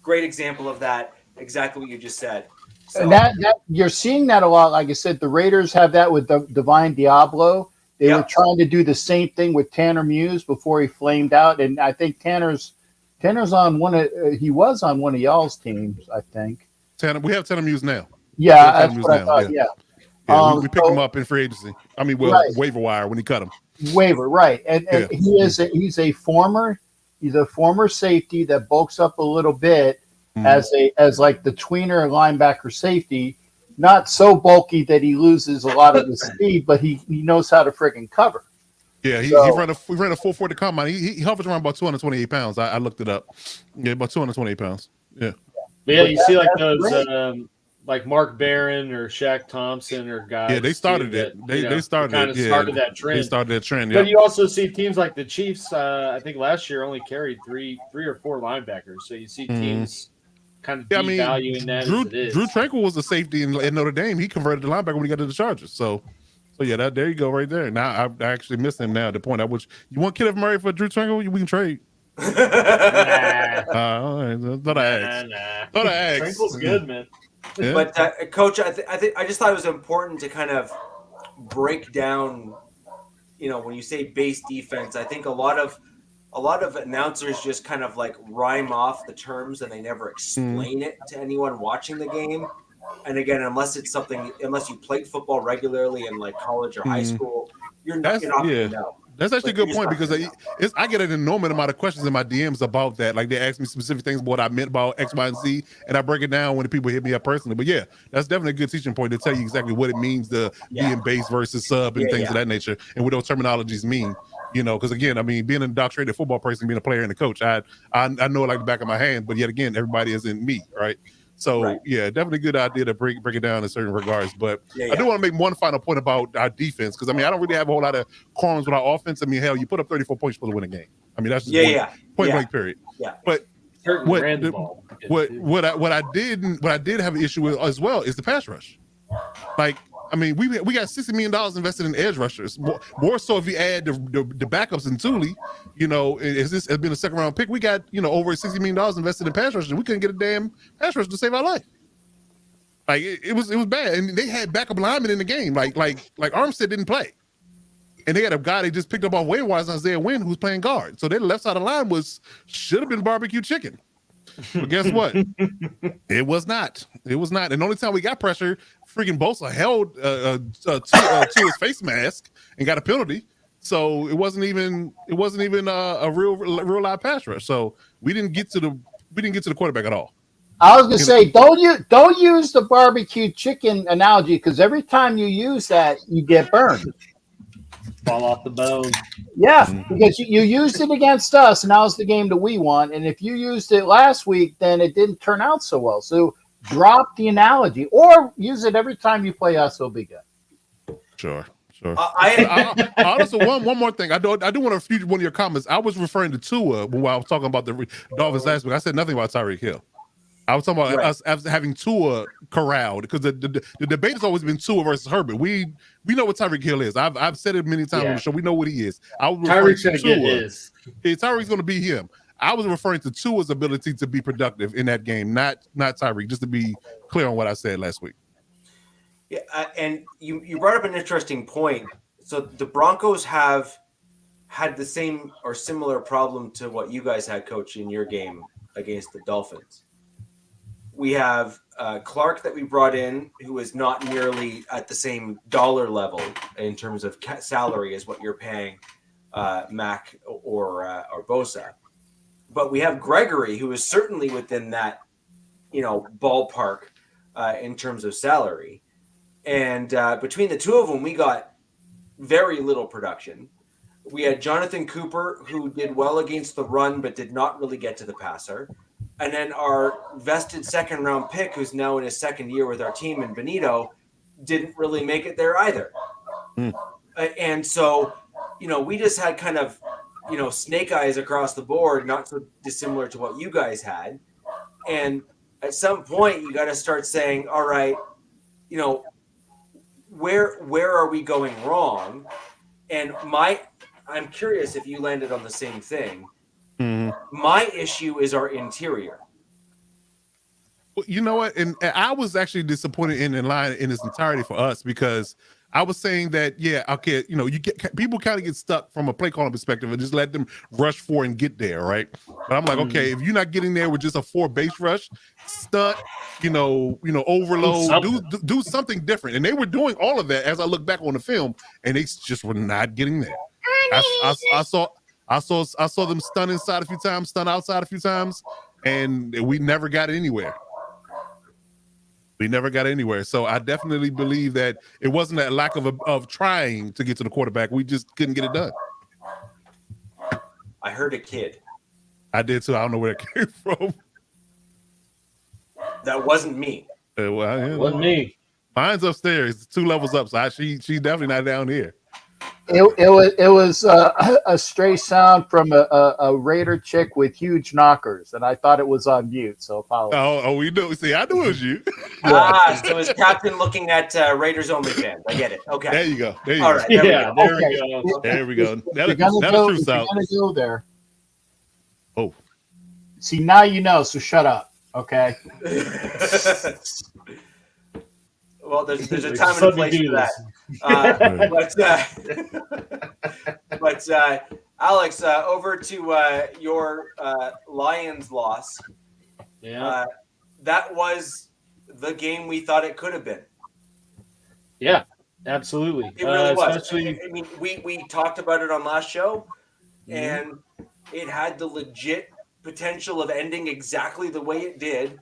Great example of that. Exactly what you just said. So, and that you're seeing that a lot. Like I said, the Raiders have that with Divine Diablo. They were trying to do the same thing with Tanner Muse before he flamed out, and I think Tanner's on he was on one of y'all's teams, I think. We have Tanner Muse now. Yeah, that's what I thought. Yeah. We picked him up in free agency. I mean, waiver wire when he cut him. Waiver, right? And he's a former safety that bulks up a little bit as like the tweener linebacker safety. Not so bulky that he loses a lot of the speed, but he knows how to freaking cover. Yeah, he ran a 4.40 combine. He hovers around about 228 pounds. I looked it up. Yeah, about 228 pounds. Yeah. But yeah, you see like those like Mark Barron or Shaq Thompson or guys. Yeah, they started it. They started that trend. They started that trend. Yeah. But you also see teams like the Chiefs. I think last year only carried three or four linebackers. So you see teams kind of devaluing that. Drew Tranquil was a safety in Notre Dame. He converted to linebacker when he got to the Chargers. So yeah, there you go, right there. Now I actually miss him now. At the point at which you want Kenneth Murray for Drew Tranquil, we can trade. Nah. All right, thought I asked. Tranquil's good, man. Yeah. But Coach, I just thought it was important to kind of break down. You know, when you say base defense, I think a lot of announcers just kind of like rhyme off the terms and they never explain it to anyone watching the game. And again, unless you played football regularly in like college or high school, you're not going to know. That's actually a good point because I get an enormous amount of questions in my DMs about that. Like they ask me specific things about what I meant about X, Y, and Z, and I break it down when the people hit me up personally. But yeah, that's definitely a good teaching point to tell you exactly what it means to be in base versus sub and things of that nature, and what those terminologies mean. You know, because again, I mean, being an indoctrinated football person, being a player and a coach, I know it like the back of my hand. But yet again, everybody isn't me, right? So yeah, definitely a good idea to break it down in certain regards. But I do want to make one final point about our defense because I mean I don't really have a whole lot of qualms with our offense. I mean, hell, you put up 34 points for the winning game. I mean that's just point blank period. Yeah. But what I did have an issue with as well is the pass rush. Like I mean, we got $60 million invested in edge rushers. More so if you add the backups in Thule, you know, this has been a second round pick. We got, you know, over $60 million invested in pass rushers. We couldn't get a damn pass rusher to save our life. Like it was bad. And they had backup linemen in the game. Like Armstead didn't play. And they had a guy they just picked up off waiver wire, Isaiah Wynn, who's playing guard. So their left side of the line should have been barbecue chicken. But guess what? It was not. It was not. And the only time we got pressure, freaking Bosa held to his face mask and got a penalty. So it wasn't even a real live pass rush. So we didn't get to the quarterback at all. I was gonna say, don't use the barbecue chicken analogy because every time you use that, you get burned. Fall off the bone. Yeah, because you used it against us, and now it's the game that we want. And if you used it last week, then it didn't turn out so well. So drop the analogy, or use it every time you play us. It'll be good. Sure. I also one more thing. I do want to refute one of your comments. I was referring to Tua when I was talking about the Dolphins last week. I said nothing about Tyreek Hill. I was talking about us having Tua corralled because the debate has always been Tua versus Herbert. We know what Tyreek Hill is. I've said it many times on the show. We know what he is. Tyreek's going to get his. Tyreek's going to be him. I was referring to Tua's ability to be productive in that game, not Tyreek. Just to be clear on what I said last week. Yeah, and you brought up an interesting point. So the Broncos have had the same or similar problem to what you guys had, Coach, in your game against the Dolphins. We have Clark that we brought in, who is not nearly at the same dollar level in terms of salary as what you're paying Mac or Bosa. But we have Gregory, who is certainly within that, ballpark in terms of salary. And between the two of them, we got very little production. We had Jonathan Cooper, who did well against the run, but did not really get to the passer. And then our vested second-round pick, who's now in his second year with our team, in Benito, didn't really make it there either. And so, we just had kind of, snake eyes across the board, not so dissimilar to what you guys had. And at some point, you got to start saying, all right, where are we going wrong? And I'm curious if you landed on the same thing. Mm-hmm. My issue is our interior. Well, you know what? And I was actually disappointed in the line in its entirety for us, because I was saying that, you get people kind of get stuck from a play calling perspective and just let them rush for and get there, right? But I'm like, okay, if you're not getting there with just a 4 base rush, stunt, overload, do something different. And they were doing all of that as I look back on the film, and they just were not getting there. I saw them stun inside a few times, stun outside a few times, and we never got anywhere. So I definitely believe that it wasn't a lack of trying to get to the quarterback. We just couldn't get it done. I heard a kid. I did too. I don't know where it came from. That wasn't me. Wasn't me. Mine's upstairs, 2 levels up. So she's definitely not down here. It was a stray sound from a Raider chick with huge knockers, and I thought it was on mute, so apologies. Oh, we do. See, I knew it was you. So it's Captain looking at Raiders OnlyFans. I get it. Okay. There you go. All right. There we go. That'll go there. Oh. See, now you know, so shut up. Okay. Well, there's a time and a place for that. But Alex, over to your Lions loss. Yeah. That was the game we thought it could have been. Yeah, absolutely. It really was. Especially... I mean, we talked about it on last show, and it had the legit potential of ending exactly the way it did,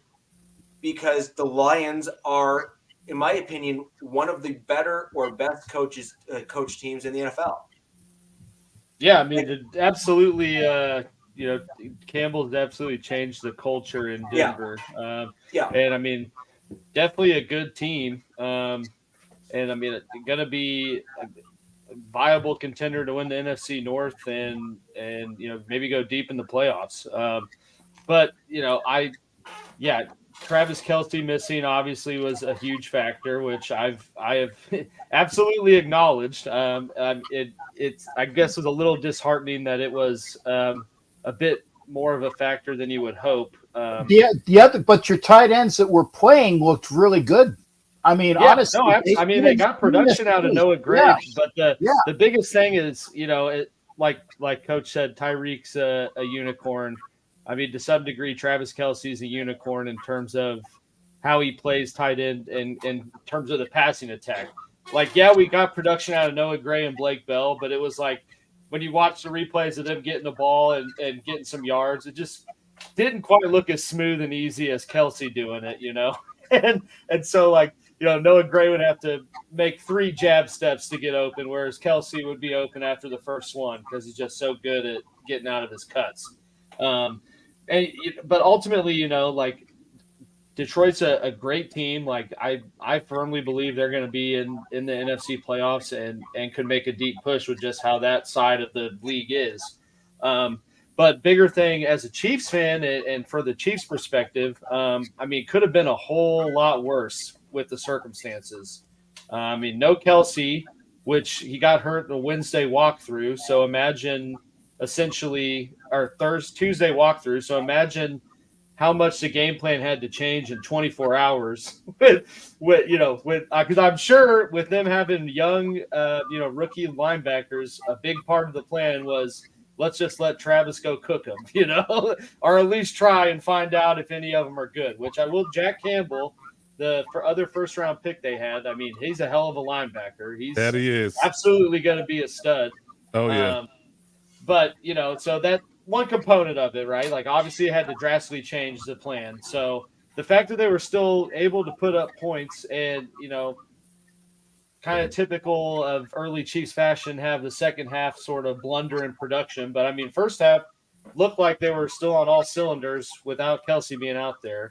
because the Lions are, in my opinion, one of the better or best coach teams in the NFL. Yeah, I mean, it absolutely. Campbell's absolutely changed the culture in Denver. And I mean, definitely a good team. And I mean, it's going to be a viable contender to win the NFC North and maybe go deep in the playoffs. But Travis Kelce missing obviously was a huge factor, which I have absolutely acknowledged. It's I guess was a little disheartening that it was a bit more of a factor than you would hope. But your tight ends that were playing looked really good. I mean, honestly, they got production out of Noah Gray, but the biggest thing is, like Coach said, Tyreek's a unicorn. I mean, to some degree, Travis Kelce's a unicorn in terms of how he plays tight end and in terms of the passing attack. We got production out of Noah Gray and Blake Bell, but it was like when you watch the replays of them getting the ball and getting some yards, it just didn't quite look as smooth and easy as Kelce doing it, and so Noah Gray would have to make 3 jab steps to get open, whereas Kelce would be open after the first one because he's just so good at getting out of his cuts. But ultimately, Detroit's a great team. I firmly believe they're going to be in the NFC playoffs and could make a deep push with just how that side of the league is. But bigger thing as a Chiefs fan and for the Chiefs perspective, could have been a whole lot worse with the circumstances. No Kelce, which he got hurt in the Wednesday walkthrough. So imagine essentially – or Tuesday walkthrough. So imagine how much the game plan had to change in 24 hours because I'm sure with them having young, rookie linebackers, a big part of the plan was let's just let Travis go cook them, or at least try and find out if any of them are good, which I will. Jack Campbell, the other first round pick they had, I mean, he's a hell of a linebacker. He is absolutely going to be a stud. Oh, yeah. But, so that one component of it, right? Like, obviously, it had to drastically change the plan. So the fact that they were still able to put up points and, kind of typical of early Chiefs fashion, have the second half sort of blunder in production. But, I mean, first half looked like they were still on all cylinders without Kelsey being out there.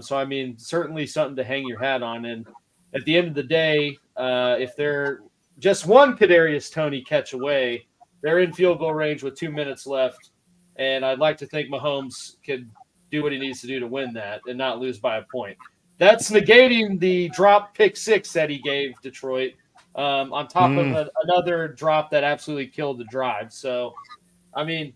So, I mean, certainly something to hang your hat on. And at the end of the day, if they're just one Kadarius Toney catch away, they're in field goal range with 2 minutes left, and I'd like to think Mahomes could do what he needs to do to win that and not lose by a point. That's negating the drop pick six that he gave Detroit on top of another drop that absolutely killed the drive. So, I mean,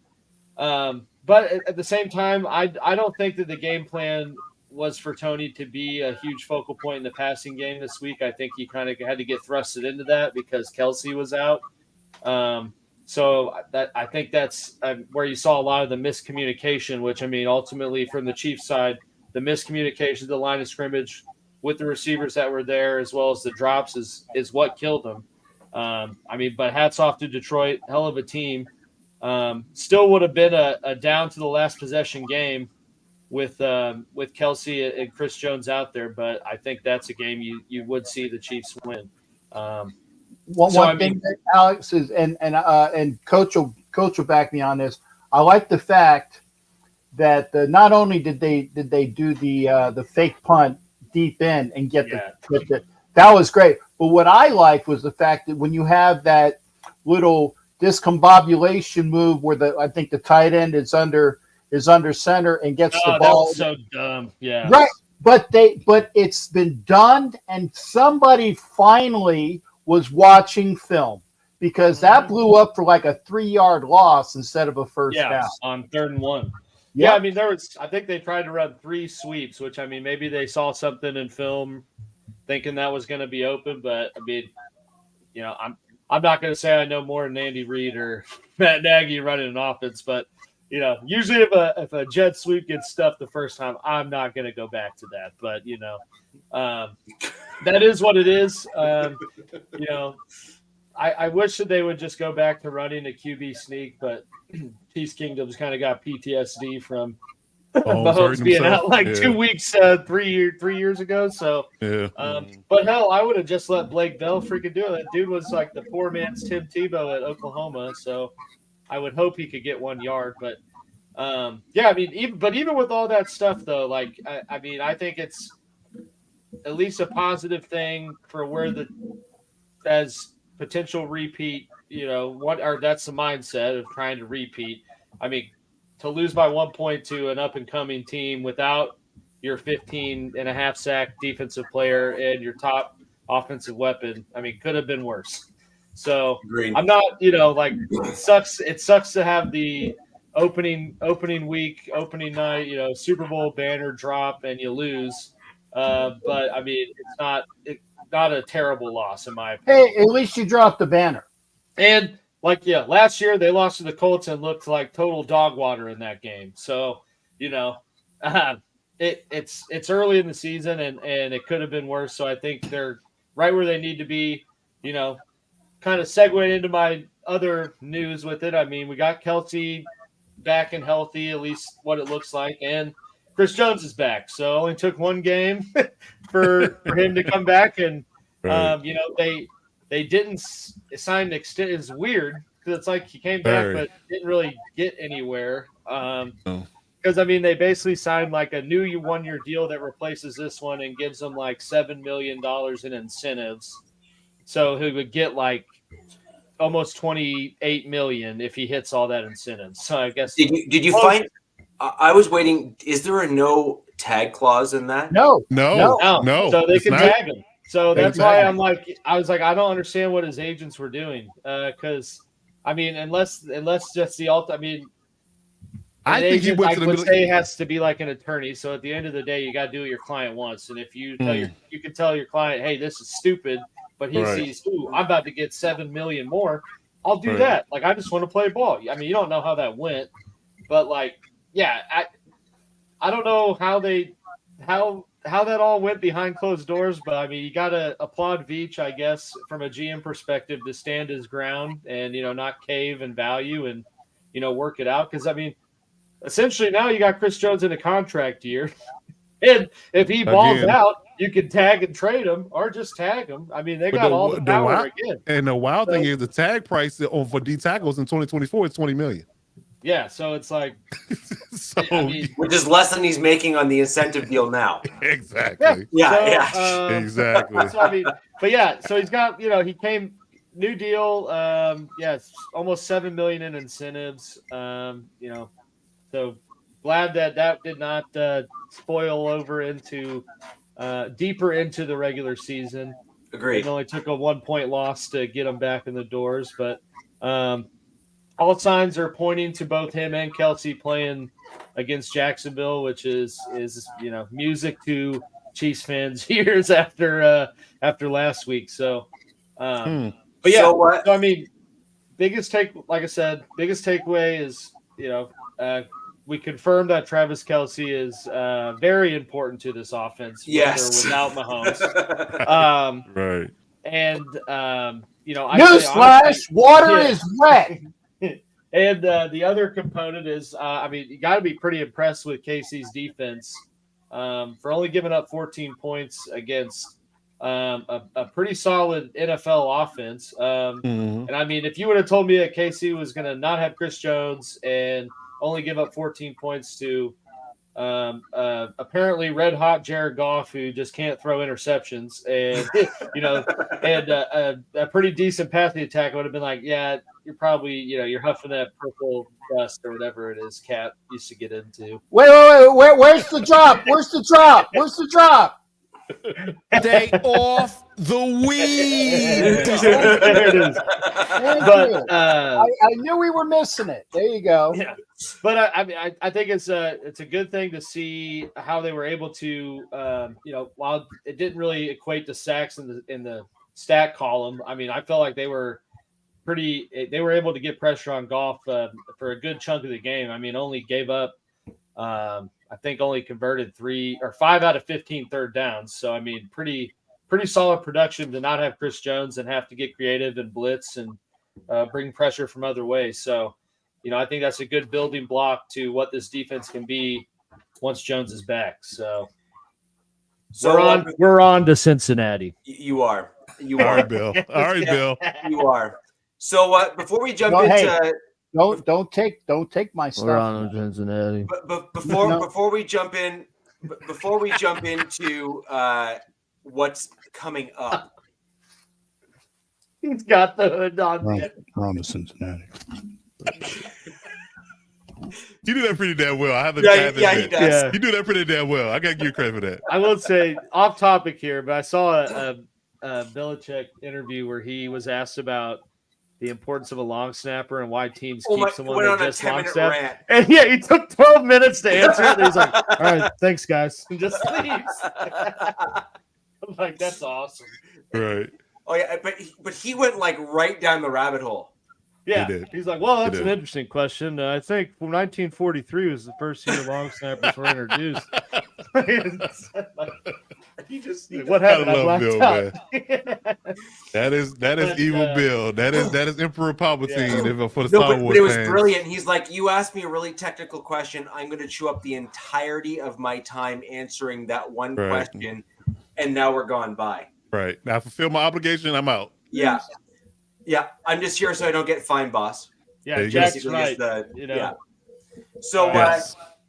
but at the same time, I don't think that the game plan was for Toney to be a huge focal point in the passing game this week. I think he kind of had to get thrusted into that because Kelsey was out. So I think that's where you saw a lot of the miscommunication, which, I mean, ultimately from the Chiefs side, the miscommunication, the line of scrimmage with the receivers that were there, as well as the drops is what killed them. I mean, but hats off to Detroit, hell of a team. Still would have been a down to the last possession game with Kelsey and Chris Jones out there, but I think that's a game you would see the Chiefs win. One thing that Alex is, and Coach will back me on this. I like the fact that not only did they do the fake punt deep in and get that was great, but what I liked was the fact that when you have that little discombobulation move where I think the tight end is under center and gets the ball. That was so dumb. Yeah. Right. But it's been done, and somebody finally was watching film, because that blew up for like a 3-yard loss instead of a first down on 3rd and 1. Yeah, I mean, I think they tried to run 3 sweeps, which, I mean, maybe they saw something in film thinking that was going to be open, but I mean, I'm not going to say I know more than Andy Reid or Matt Nagy running an offense, but usually if a jet sweep gets stuffed the first time, I'm not going to go back to that. But that is what it is. I wish that they would just go back to running a QB sneak, but Peace Kingdom's kind of got PTSD from Mahomes being out like 2 weeks, 3 years ago. So, but hell, I would have just let Blake Bell freaking do it. That dude was like the poor man's Tim Tebow at Oklahoma. So I would hope he could get 1 yard, but I mean, even with all that stuff though, like, I mean, I think it's at least a positive thing for where as potential repeat, that's the mindset of trying to repeat. I mean, to lose by 1 point to an up and coming team without your 15.5 sack defensive player and your top offensive weapon, I mean, could have been worse. So Agreed. I'm not, it sucks to have the opening week, opening night, Super Bowl banner drop and you lose. But I mean, it's not a terrible loss in my opinion. Hey, at least you dropped the banner. And last year they lost to the Colts and looked like total dog water in that game. So, it's early in the season and it could have been worse. So I think they're right where they need to be, kind of segueing into my other news with it. I mean, we got Kelsey back and healthy, at least what it looks like, and Chris Jones is back. So it only took 1 game for him to come back, and they didn't sign an extent. It's weird because it's like he came back but didn't really get anywhere. Because I mean, they basically signed like a new 1-year deal that replaces this one and gives him like $7 million in incentives. So he would get like almost $28 million if he hits all that incentives. So I guess did you find? I was waiting. Is there a no tag clause in that? No. So they can tag him. So that's why I was like, I don't understand what his agents were doing. Because I mean, unless just the ultimate. I mean, I think he went to the would middle. say has to be like an attorney. So at the end of the day, you got to do what your client wants. And if you you can tell your client, hey, this is stupid, but he sees, ooh, I'm about to get $7 million more. I'll do that. Like, I just want to play ball. I mean, you don't know how that went, but like, yeah, I don't know how that all went behind closed doors, but I mean, you got to applaud Veach, I guess, from a GM perspective, to stand his ground and, not cave and value and, work it out. Because I mean, essentially now you got Chris Jones in a contract year, and if he balls out, you can tag and trade him or just tag him. I mean, they got all the power again. And the wild thing is the tag price for D tackles in 2024 is $20 million. Yeah, so it's like, which is less than he's making on the incentive deal now. Exactly. Exactly. So I mean, but yeah, so he's got, he came new deal. It's almost $7 million in incentives. So glad that did not spoil over into deeper into the regular season. Agreed. It only took a 1-point loss to get them back in the doors, but all signs are pointing to both him and Kelsey playing against Jacksonville, which is music to Chiefs fans years after last week. So, but yeah, so I mean, like I said, biggest takeaway is we confirmed that Travis Kelsey is very important to this offense. Yes, without Mahomes. Right. And newsflash: water is wet. And the other component is, you got to be pretty impressed with KC's defense for only giving up 14 points against a pretty solid NFL offense. And I mean, if you would have told me that KC was going to not have Chris Jones and only give up 14 points to apparently red hot Jared Goff, who just can't throw interceptions, and a pretty decent passing attack, I would have been like, yeah, you're probably you're huffing that purple dust or whatever it is Cat used to get into. Wait, where's the drop? Where's the drop? Stay off the weed. There it is. But I knew we were missing it. There you go. Yeah. But I think it's a good thing to see how they were able to while it didn't really equate to sacks in the stat column. I mean, I felt like they were able to get pressure on Goff for a good chunk of the game. I mean, only gave up I think only converted 3 or 5 out of 15 third downs. So I mean, pretty solid production to not have Chris Jones and have to get creative and blitz and bring pressure from other ways. So I think that's a good building block to what this defense can be once Jones is back. So we're on to Cincinnati. You are. All right, Bill. All right, Bill. You are. So before we jump into don't take my stuff. We're on to Cincinnati. But before we jump into what's coming up. He's got the hood on. We're on to Cincinnati. You do that pretty damn well. I haven't. Yeah, he does. Yeah. You do that pretty damn well. I gotta give you credit for that. I will say, off topic here, but I saw a Belichick interview where he was asked about the importance of a long snapper and why teams keep someone that just long snap. And yeah, he took 12 minutes to answer it. And he's like, "All right, thanks, guys," and just leaves. I'm like, that's awesome. Right. Oh yeah, but he went like right down the rabbit hole. Yeah, he's like, well, that's an interesting question. I think 1943 was the first year long snappers were introduced. What happened? I blacked Bill, out. That is evil Bill. That is Emperor Palpatine for the No, Star Wars but it was fans. brilliant. He's like, you asked me a really technical question. I'm going to chew up the entirety of my time answering that one question, and now we're gone by. Right. Now, I fulfill my obligation. I'm out. Yeah. Yeah. I'm just here so I don't get fined, boss. Yeah, Jack's right. Yeah. So,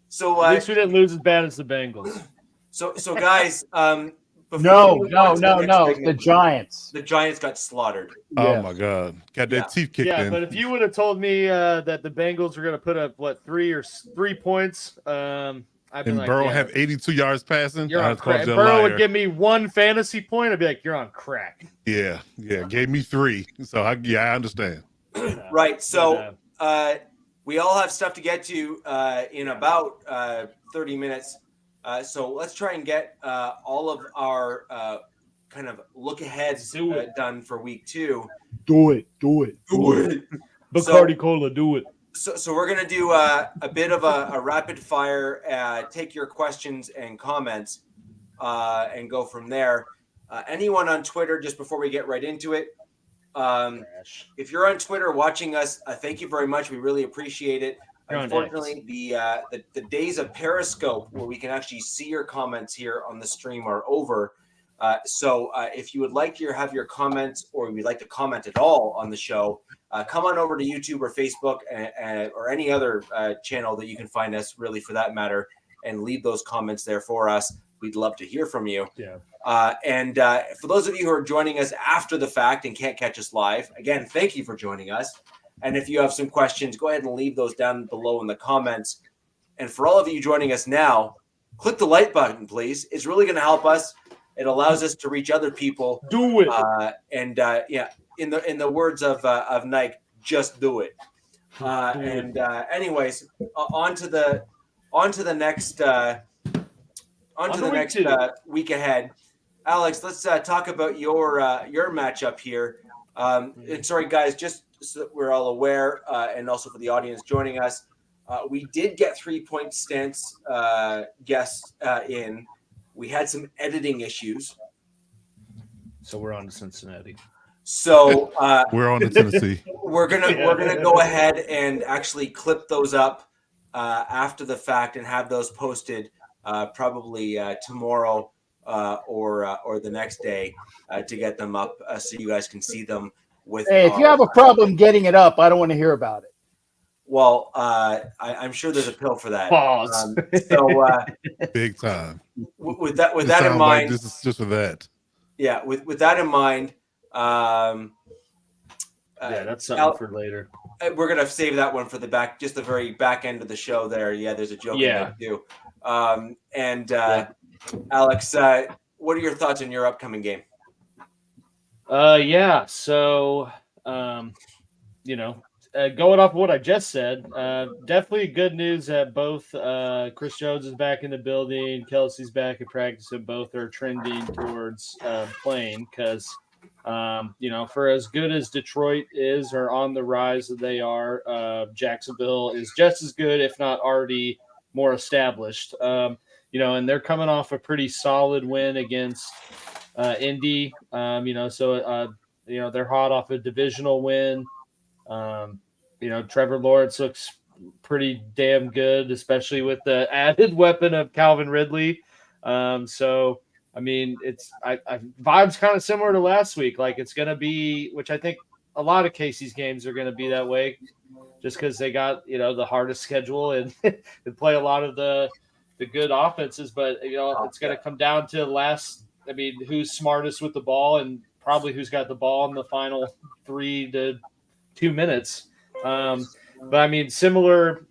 so at least we didn't lose as bad as the Bengals. So guys, No. The Giants. The Giants got slaughtered. Oh my God, got their teeth kicked in. Yeah, but if you would have told me that the Bengals were going to put up 3 points, I'd be like, Burrow have 82 yards passing. You're on crack. Burrow would give me 1 fantasy point. I'd be like, you're on crack. Yeah, gave me 3. So I understand. Right. So we all have stuff to get to in about 30 minutes. So let's try and get all of our kind of look aheads done for week 2. Do it. Bacardi Cola, do it. So we're going to do a bit of a rapid fire, take your questions and comments and go from there. Anyone on Twitter, just before we get right into it, if you're on Twitter watching us, thank you very much. We really appreciate it. Unfortunately, the days of Periscope where we can actually see your comments here on the stream are over. So if you would like to have your comments, or you'd like to comment at all on the show, come on over to YouTube or Facebook or any other channel that you can find us, really, for that matter, and leave those comments there for us. We'd love to hear from you. Yeah. And for those of you who are joining us after the fact and can't catch us live, again, thank you for joining us. And if you have some questions, go ahead and leave those down below in the comments. And for all of you joining us now, click the like button, please. It's really going to help us. It allows us to reach other people. Do it. In the words of Nike, just do it. Anyways, on to the next week ahead. Alex, let's talk about your matchup here. And sorry, guys, just so that we're all aware, and also for the audience joining us, we did get 3-point stance guests in. We had some editing issues, so we're on to Cincinnati. So we're on to Tennessee. We're gonna go ahead and actually clip those up after the fact and have those posted probably tomorrow or the next day to get them up so you guys can see them. If you have a problem getting it up, I don't want to hear about it. Well, I'm sure there's a pill for that. Pause. Big time. With that in mind, like this is just for that. Yeah, with that in mind, that's something for later. We're gonna save that one for the very back end of the show. There, there's a joke in there too. Alex, what are your thoughts on your upcoming game? So going off what I just said, definitely good news that both Chris Jones is back in the building, Kelsey's back in practice, and both are trending towards playing because, for as good as Detroit is or on the rise that they are, Jacksonville is just as good, if not already more established. And they're coming off a pretty solid win against Indy. They're hot off a divisional win. Trevor Lawrence looks pretty damn good, especially with the added weapon of Calvin Ridley. It's vibes kind of similar to last week. Like it's going to be, which I think a lot of Casey's games are going to be that way, just because they got the hardest schedule and they play a lot of the good offenses. But it's going to come down to who's smartest with the ball and probably who's got the ball in the final 3 to 2 minutes. Similar.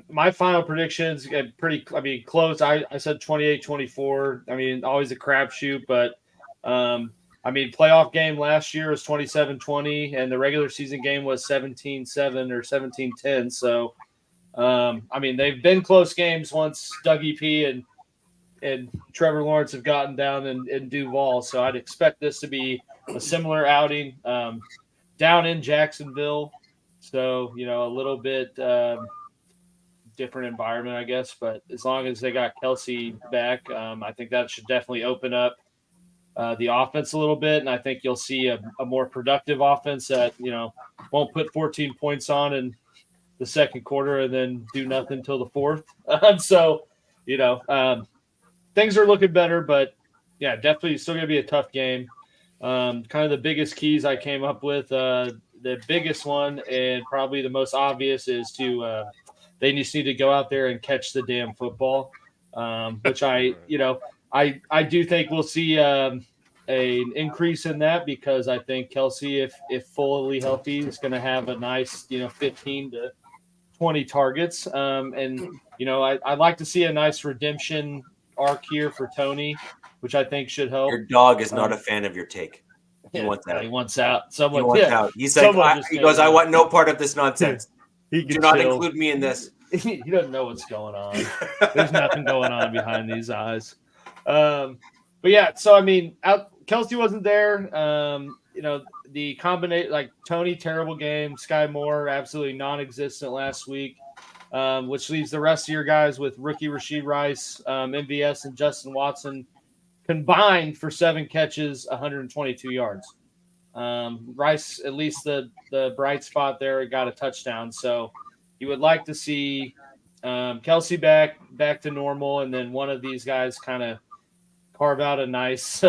My final predictions get pretty, close. I said 28-24. Always a crapshoot, but playoff game last year was 27-20, and the regular season game was 17-7 or 17-10. So, they've been close games once Dougie P and Trevor Lawrence have gotten down in Duval. So I'd expect this to be a similar outing down in Jacksonville. So, a little bit different environment, I guess. But as long as they got Kelsey back, I think that should definitely open up the offense a little bit. And I think you'll see a more productive offense that, won't put 14 points on in the second quarter and then do nothing until the fourth. Things are looking better, but yeah, definitely still going to be a tough game. Kind of the biggest keys I came up with, the biggest one and probably the most obvious is they just need to go out there and catch the damn football, which I do think we'll see an increase in that because I think Kelsey, if fully healthy, is going to have a nice, 15 to 20 targets. I'd like to see a nice redemption arc here for Tony, which I think should help. Your dog is not a fan of your take. He wants out. He wants out. Someone he wants out. He's like, he goes, I want no part of this nonsense. He can Do not chill. include me in this. He doesn't know what's going on. There's nothing going on behind these eyes. But yeah, so I mean, Kelsey wasn't there. The combination, like Tony, terrible game. Sky Moore, absolutely non-existent last week, which leaves the rest of your guys with rookie Rashid Rice, MVS, and Justin Watson combined for 7 catches, 122 yards. Rice, at least the bright spot there, got a touchdown. So you would like to see Kelsey back to normal, and then one of these guys kind of carve out a nice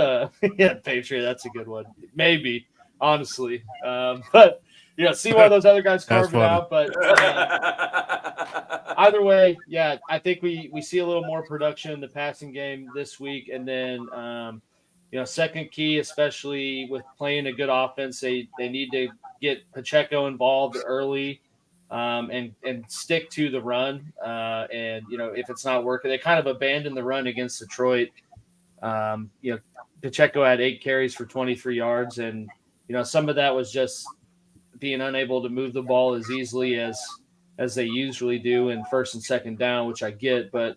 Patriot. That's a good one. Maybe, honestly. But see one of those other guys carve it out. But either way, yeah, I think we see a little more production in the passing game this week, and then second key, especially with playing a good offense, they need to get Pacheco involved early. And stick to the run. And if it's not working, they kind of abandoned the run against Detroit. Pacheco had 8 carries for 23 yards, and some of that was just being unable to move the ball as easily as they usually do in first and second down, which I get. But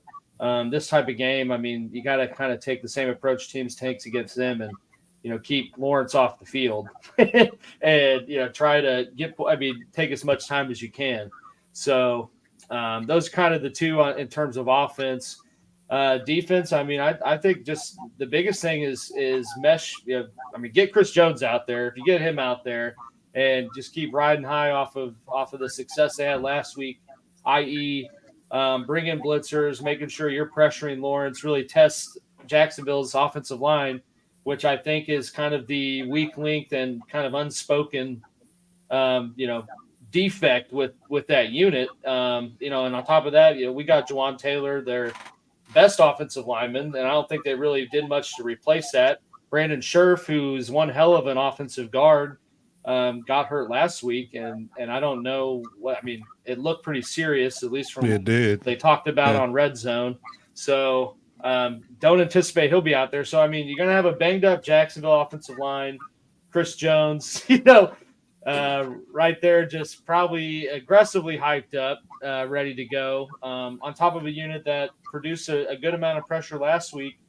this type of game, I mean, you got to kind of take the same approach teams takes against them, and keep Lawrence off the field and, try to take as much time as you can. So those are kind of the two in terms of offense. Defense, I mean, I think just the biggest thing is mesh. Get Chris Jones out there. If you get him out there and just keep riding high off of the success they had last week, i.e. Bring in blitzers, making sure you're pressuring Lawrence, really test Jacksonville's offensive line, which I think is kind of the weak link and kind of unspoken, defect with that unit. And on top of that, we got Juwan Taylor, their best offensive lineman, and I don't think they really did much to replace that. Brandon Scherf, who's one hell of an offensive guard, got hurt last week, and I don't know what. I mean, it looked pretty serious, at least from what they talked about on Red Zone. So. Don't anticipate he'll be out there. So, I mean, you're going to have a banged-up Jacksonville offensive line, Chris Jones, right there, just probably aggressively hyped up, ready to go, on top of a unit that produced a good amount of pressure last week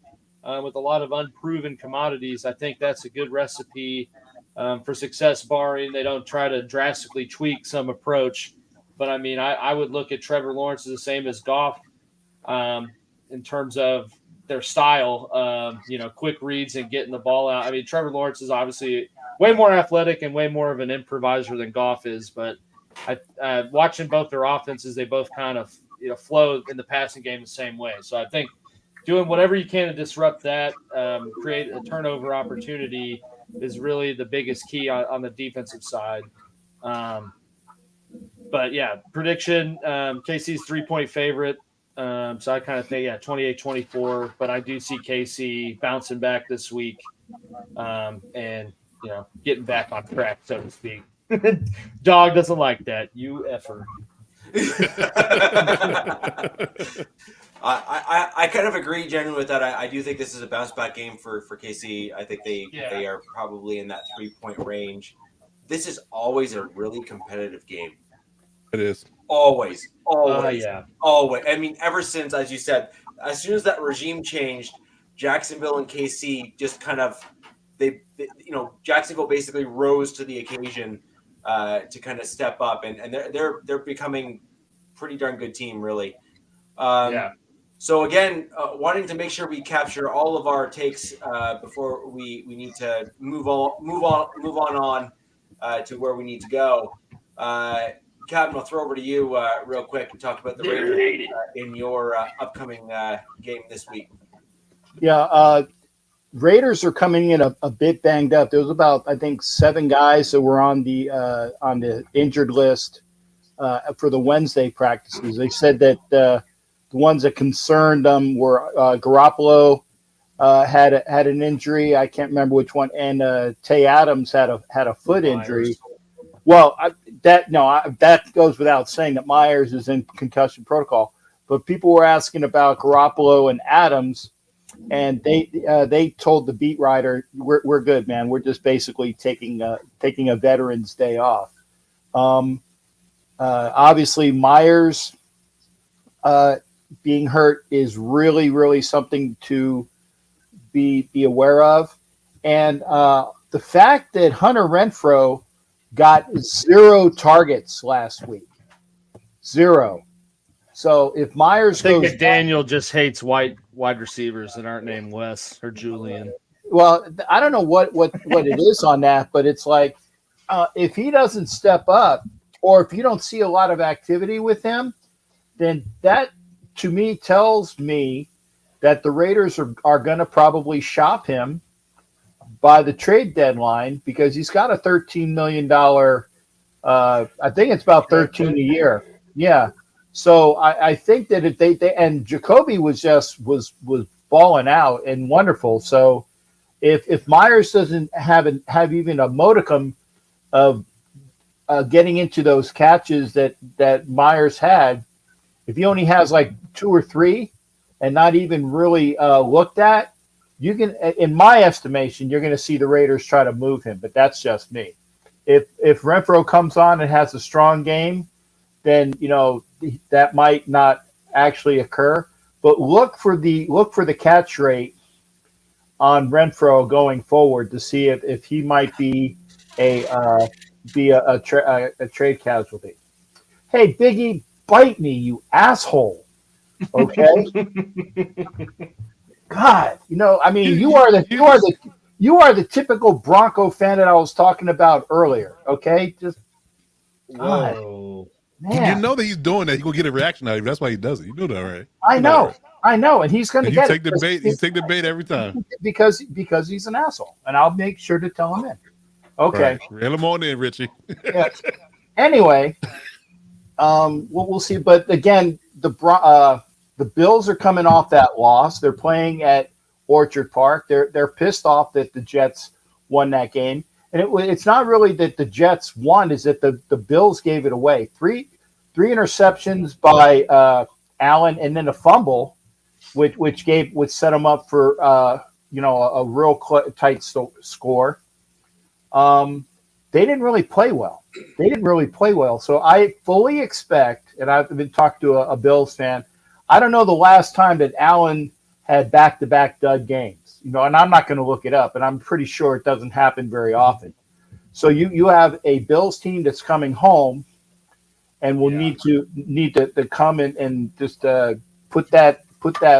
with a lot of unproven commodities. I think that's a good recipe for success, barring they don't try to drastically tweak some approach. But, I mean, I would look at Trevor Lawrence as the same as Goff, in terms of their style, quick reads and getting the ball out. I mean, Trevor Lawrence is obviously way more athletic and way more of an improviser than Goff is, but watching both their offenses, they both kind of, flow in the passing game the same way. So I think doing whatever you can to disrupt that, create a turnover opportunity is really the biggest key on the defensive side. But yeah, prediction, KC's 3-point favorite. So I kind of think, 28-24, but I do see KC bouncing back this week, and, getting back on track, so to speak. Dog doesn't like that. You effer. I kind of agree genuinely with that. I do think this is a bounce back game for KC. I think they are probably in that 3-point range. This is always a really competitive game. It is. Always. Always. I mean, ever since, as you said, as soon as that regime changed, Jacksonville and KC just kind of, Jacksonville basically rose to the occasion to kind of step up, and they're becoming pretty darn good team, really. So again, wanting to make sure we capture all of our takes before we need to move on to where we need to go. Captain, I'll throw over to you real quick and talk about the Raiders in your upcoming game this week. Yeah, Raiders are coming in a bit banged up. There was about, I think, 7 guys that were on the injured list for the Wednesday practices. They said that the ones that concerned them were Garoppolo had an injury. I can't remember which one, and Tay Adams had a foot injury. Well, that goes without saying that Myers is in concussion protocol. But people were asking about Garoppolo and Adams, and they told the beat writer, "We're good, man. We're just basically taking a Veterans Day off." Obviously, Myers being hurt is really, really something to be aware of. And the fact that Hunter Renfrow got 0 targets last week, 0. So if Myers I think goes McDaniel just hates wide receivers that aren't named Wes or Julian. well, I don't know what it is on that, but it's like if he doesn't step up, or if you don't see a lot of activity with him, then that to me tells me that the Raiders are going to probably shop him by the trade deadline because he's got a $13 million. I think it's about 13 a year. Yeah. So I think that if they and Jacoby was balling out and wonderful. So if Myers doesn't have even a modicum of getting into those catches that Myers had, if he only has like 2 or 3 and not even really looked at, you can, in my estimation, you're going to see the Raiders try to move him. But that's just me. If Renfrow comes on and has a strong game, then that might not actually occur. But look for the catch rate on Renfrow going forward to see if he might be a trade casualty. Hey, Biggie, bite me, you asshole. Okay. God, I mean, you are the typical Bronco fan that I was talking about earlier. Okay, just God, Whoa. man. You know that he's doing that. He's gonna get a reaction out of you. That's why he does it. You know that, right? I know, and he's going to get it. You take the bait every time because he's an asshole, and I'll make sure to tell him in. Okay, right. Reel him on in, Richie. Yeah. Anyway, we'll see. But again, the Bills are coming off that loss. They're playing at Orchard Park. They're pissed off that the Jets won that game, and it's not really that the Jets won; is that the Bills gave it away. Three interceptions by Allen, and then a fumble, which set them up for a real tight score. They didn't really play well. So I fully expect, and I've been talking to a Bills fan. I don't know the last time that Allen had back-to-back dud games, and I'm not going to look it up, and I'm pretty sure it doesn't happen very often. So you have a Bills team that's coming home, and will need to come and just put that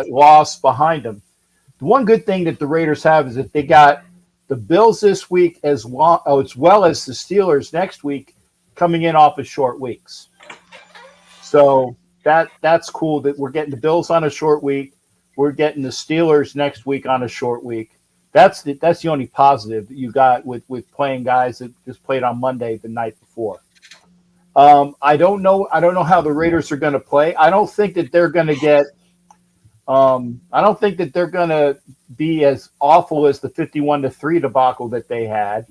loss behind them. The one good thing that the Raiders have is that they got the Bills this week as well as the Steelers next week, coming in off of short weeks. So that's cool that we're getting the Bills on a short week. We're getting the Steelers next week on a short week. That's the only positive that you got with playing guys that just played on Monday the night before. I don't know how the Raiders are going to play. I don't think that they're going to get. I don't think that they're going to be as awful as the 51-3 debacle that they had.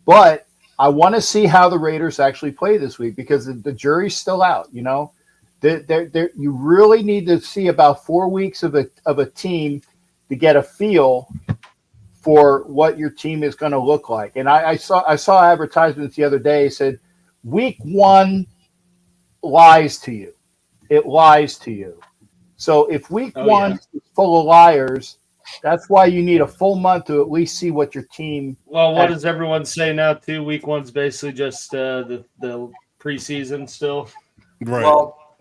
But I want to see how the Raiders actually play this week because the jury's still out. You really need to see about 4 weeks of a team to get a feel for what your team is going to look like. And I saw advertisements the other day said, week 1 lies to you. It lies to you. So if week 1 is full of liars, that's why you need a full month to at least see what your team. Well, what does everyone say now? Too, week 1's basically just the preseason still. Right. Well,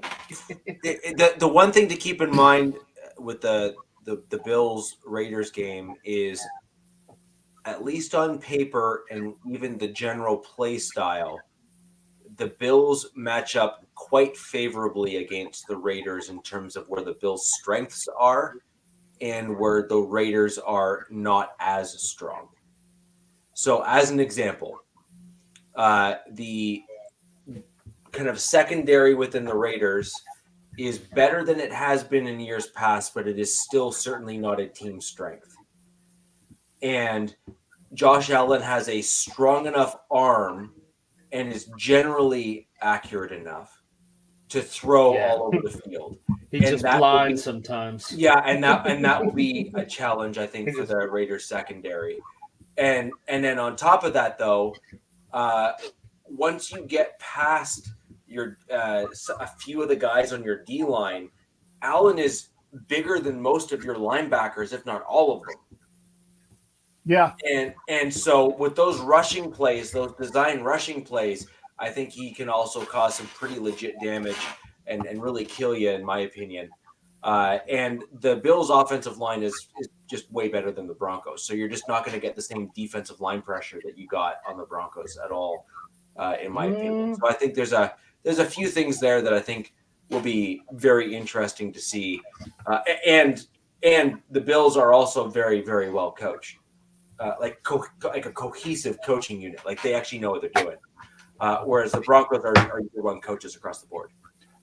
the one thing to keep in mind with the Bills Raiders game is, at least on paper and even the general play style, the Bills match up quite favorably against the Raiders in terms of where the Bills' strengths are and where the Raiders are not as strong. So as an example, the kind of secondary within the Raiders is better than it has been in years past, but it is still certainly not a team strength. And Josh Allen has a strong enough arm and is generally accurate enough to throw all over the field. He's just blind sometimes. Yeah, and that will be a challenge, I think, for the Raiders secondary. And then on top of that, though, once you get past your a few of the guys on your D line, Allen is bigger than most of your linebackers, if not all of them. Yeah. And so with those rushing plays, those design rushing plays, I think he can also cause some pretty legit damage and really kill you, in my opinion. And the Bills' offensive line is just way better than the Broncos. So you're just not going to get the same defensive line pressure that you got on the Broncos at all, in my opinion. So I think there's a few things there that I think will be very interesting to see. And the Bills are also very, very well coached. Like a cohesive coaching unit. Like they actually know what they're doing. Whereas the Broncos are year one coaches across the board.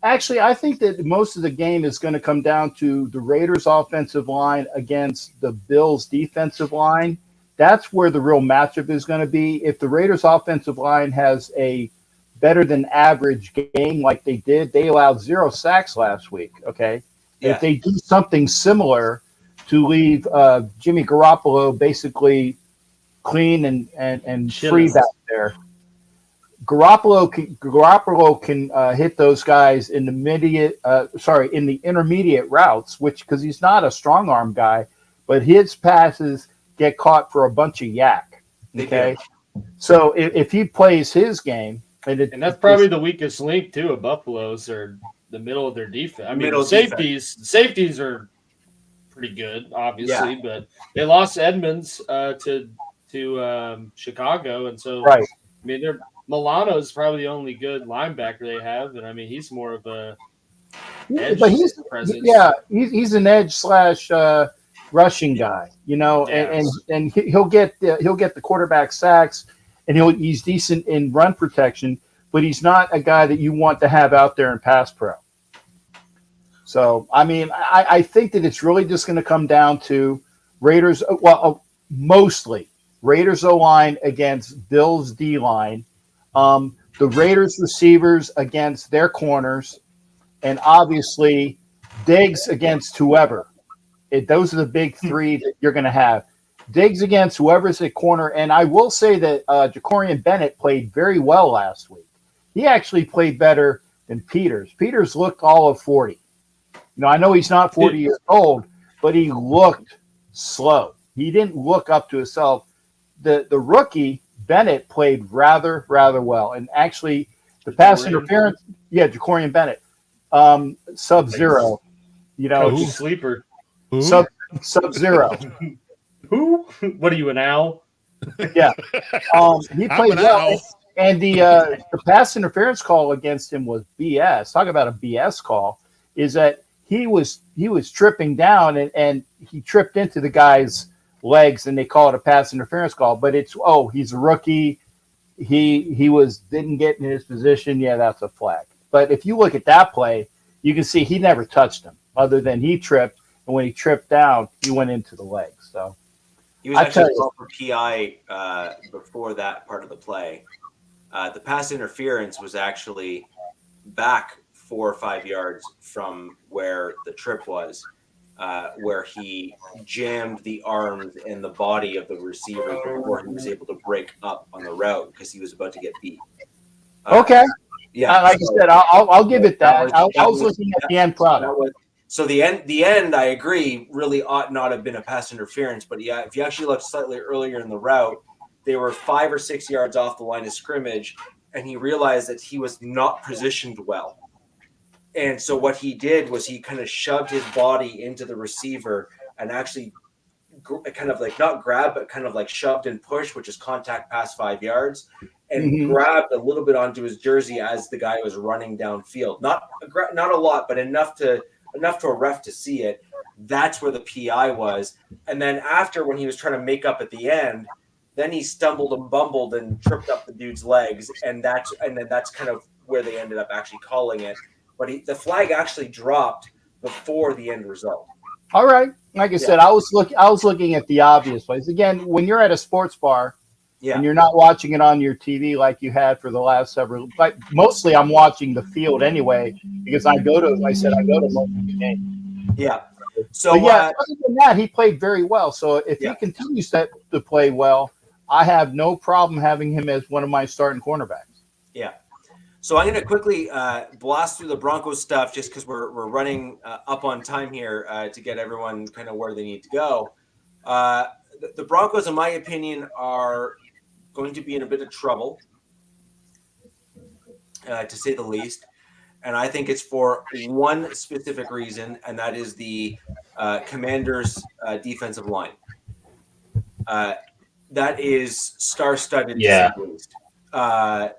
Actually, I think that most of the game is going to come down to the Raiders' offensive line against the Bills' defensive line. That's where the real matchup is going to be. If the Raiders' offensive line has a better than average game like they did, they allowed 0 sacks last week. Okay. Yeah. If they do something similar to leave Jimmy Garoppolo basically clean and free back there, Garoppolo can hit those guys in the intermediate routes, which because he's not a strong arm guy, but his passes get caught for a bunch of yak. Okay, so if he plays his game, and that's probably the weakest link too of Buffalo's or the middle of their defense. I mean, the safeties are pretty good, obviously, but they lost Edmonds to Chicago, and so right. I mean, Milano's probably the only good linebacker they have, and I mean he's more of a edge presence. Yeah, he's an edge / rushing guy, you know, and he'll get the quarterback sacks, and he's decent in run protection, but he's not a guy that you want to have out there in pass pro. So, I mean, I think that it's really just going to come down to Raiders, mostly Raiders O-line against Bills D-line, the Raiders receivers against their corners, and obviously Diggs against whoever. Those are the big three that you're going to have. Diggs against whoever's at corner, and I will say that Jacorian Bennett played very well last week. He actually played better than Peters. Peters looked all of 40. You know, I know he's not 40 years old, but he looked slow. He didn't look up to himself. The rookie, Bennett, played rather well. And actually, the pass interference, Jacorian Bennett, sub-zero. You know, sleeper. Sub-zero. Who? What are you, an owl? Yeah. He played well. And the pass interference call against him was BS. Talk about a BS call. Is that he was tripping down and he tripped into the guy's legs and they call it a pass interference call. But it's he's a rookie. He didn't get in his position. Yeah, that's a flag. But if you look at that play, you can see he never touched him other than he tripped. And when he tripped down, he went into the legs. So he was actually called for PI before that part of the play. The pass interference was actually back 4 or 5 yards from where the trip was, where he jammed the arms and the body of the receiver before he was able to break up on the route because he was about to get beat. Okay. Yeah. Like I said, I'll give it that. I was looking at the end product. So the end, I agree, really ought not have been a pass interference. But yeah, if you actually look slightly earlier in the route, they were 5 or 6 yards off the line of scrimmage, and he realized that he was not positioned well. And so what he did was he kind of shoved his body into the receiver and actually kind of like not grab, but kind of like shoved and pushed, which is contact past 5 yards, and grabbed a little bit onto his jersey as the guy was running downfield. Not a lot, but enough to a ref to see it. That's where the PI was. And then after, when he was trying to make up at the end, then he stumbled and bumbled and tripped up the dude's legs, and then that's kind of where they ended up actually calling it. But the flag actually dropped before the end result. All right, like I said, I was looking at the obvious plays. Again, when you're at a sports bar and you're not watching it on your TV like you had for the last several. But mostly, I'm watching the field anyway because I go to most of the games. Yeah. So other than that, he played very well. So if he continues to play well, I have no problem having him as one of my starting cornerbacks. Yeah. So I'm going to quickly blast through the Broncos stuff just because we're running up on time here to get everyone kind of where they need to go. The Broncos, in my opinion, are going to be in a bit of trouble, to say the least. And I think it's for one specific reason, and that is the Commanders' defensive line. That is star-studded, to say the least.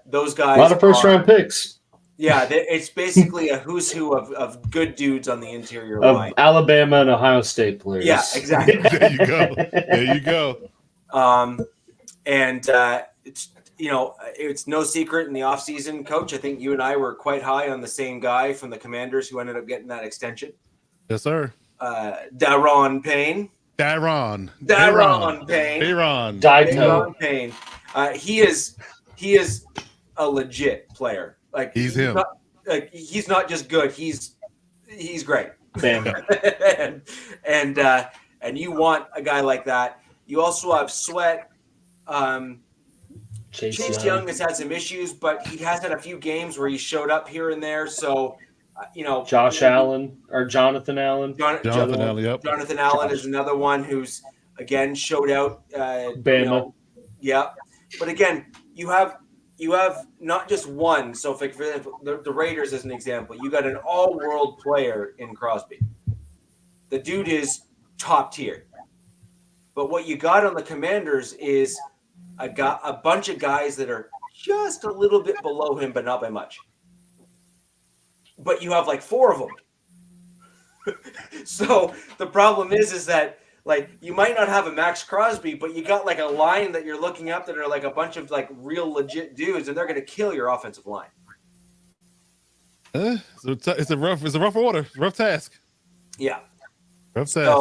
Those guys, a lot of first-round picks. Yeah, it's basically a who's who of good dudes on the interior line. Alabama and Ohio State players. Yeah, exactly. There you go. There you go. And it's no secret in the offseason, Coach. I think you and I were quite high on the same guy from the Commanders who ended up getting that extension. Yes, sir. Daron Payne. Daron Payne. He is a legit player. Like he's him. He's not just good. He's great. Bam. and you want a guy like that. You also have Sweat. Chase Young has had some issues, but he has had a few games where he showed up here and there. So, Allen or Jonathan Allen. Jonathan Allen, yep. Jonathan Allen is another one who's again showed out. Bama. But again, you have not just one. So, for example, the Raiders as an example, you got an all-world player in Crosby. The dude is top tier. But what you got on the Commanders is a bunch of guys that are just a little bit below him, but not by much. But you have like four of them. So the problem is that like you might not have a Max Crosby, but you got like a line that you're looking up that are like a bunch of like real legit dudes, and they're going to kill your offensive line. It's a rough order, it's a rough task. Yeah. Rough task.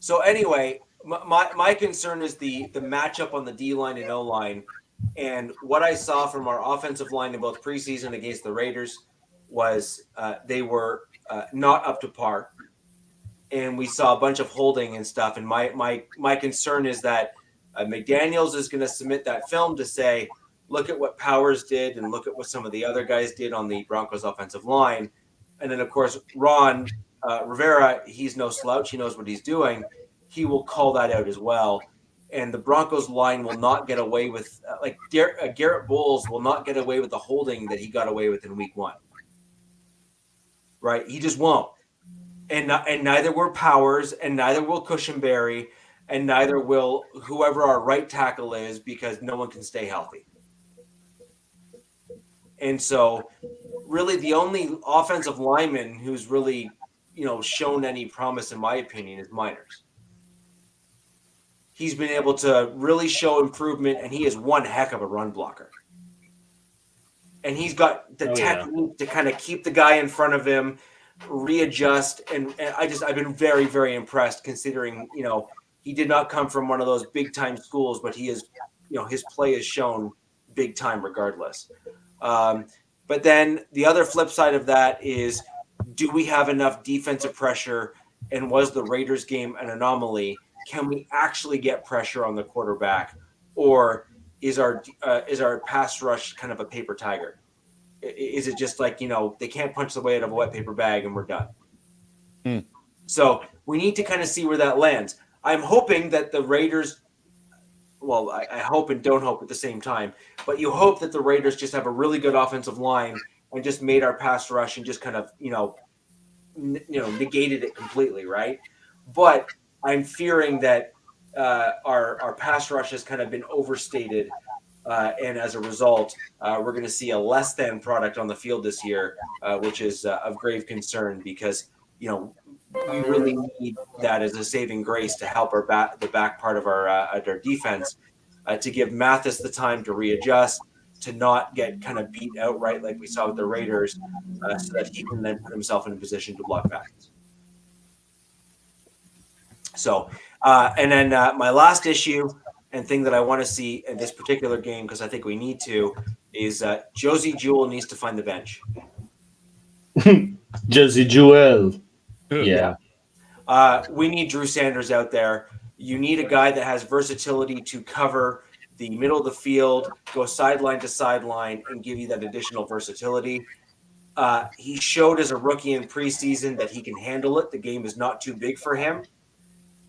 So anyway, my concern is the matchup on the D line and O line, and what I saw from our offensive line in both preseason against the Raiders was they were not up to par. And we saw a bunch of holding and stuff. And my concern is that McDaniels is going to submit that film to say, look at what Powers did and look at what some of the other guys did on the Broncos offensive line. And then, of course, Ron Rivera, he's no slouch. He knows what he's doing. He will call that out as well. And the Broncos line will not get away with Garrett Bowles will not get away with the holding that he got away with in week 1. Right? He just won't. And neither will Powers, and neither will Cushenberry, and neither will whoever our right tackle is, because no one can stay healthy. And so, really, the only offensive lineman who's really, shown any promise, in my opinion, is Miners. He's been able to really show improvement, and he is one heck of a run blocker. And he's got the technique to kind of keep the guy in front of him, readjust, and I've been very, very impressed, considering he did not come from one of those big time schools, but he is his play is shown big time regardless. But then the other flip side of that is, do we have enough defensive pressure, and was the Raiders game an anomaly? Can we actually get pressure on the quarterback, or is our pass rush kind of a paper tiger? Is it just like, they can't punch the way out of a wet paper bag and we're done? So we need to kind of see where that lands. I'm hoping that the Raiders, well, I hope and don't hope at the same time, but you hope that the Raiders just have a really good offensive line and just made our pass rush and just kind of, negated it completely, right? But I'm fearing that our pass rush has kind of been overstated. And as a result, we're going to see a less than product on the field this year, which is of grave concern, because, we really need that as a saving grace to help the back part of our defense, to give Mathis the time to readjust, to not get kind of beat outright like we saw with the Raiders, so that he can then put himself in a position to block passes. So, and then my last issue and thing that I want to see in this particular game, because I think we need to, is Josie Jewell needs to find the bench. Josie Jewell. Yeah. We need Drew Sanders out there. You need a guy that has versatility to cover the middle of the field, go sideline to sideline, and give you that additional versatility. He showed as a rookie in preseason that he can handle it. The game is not too big for him.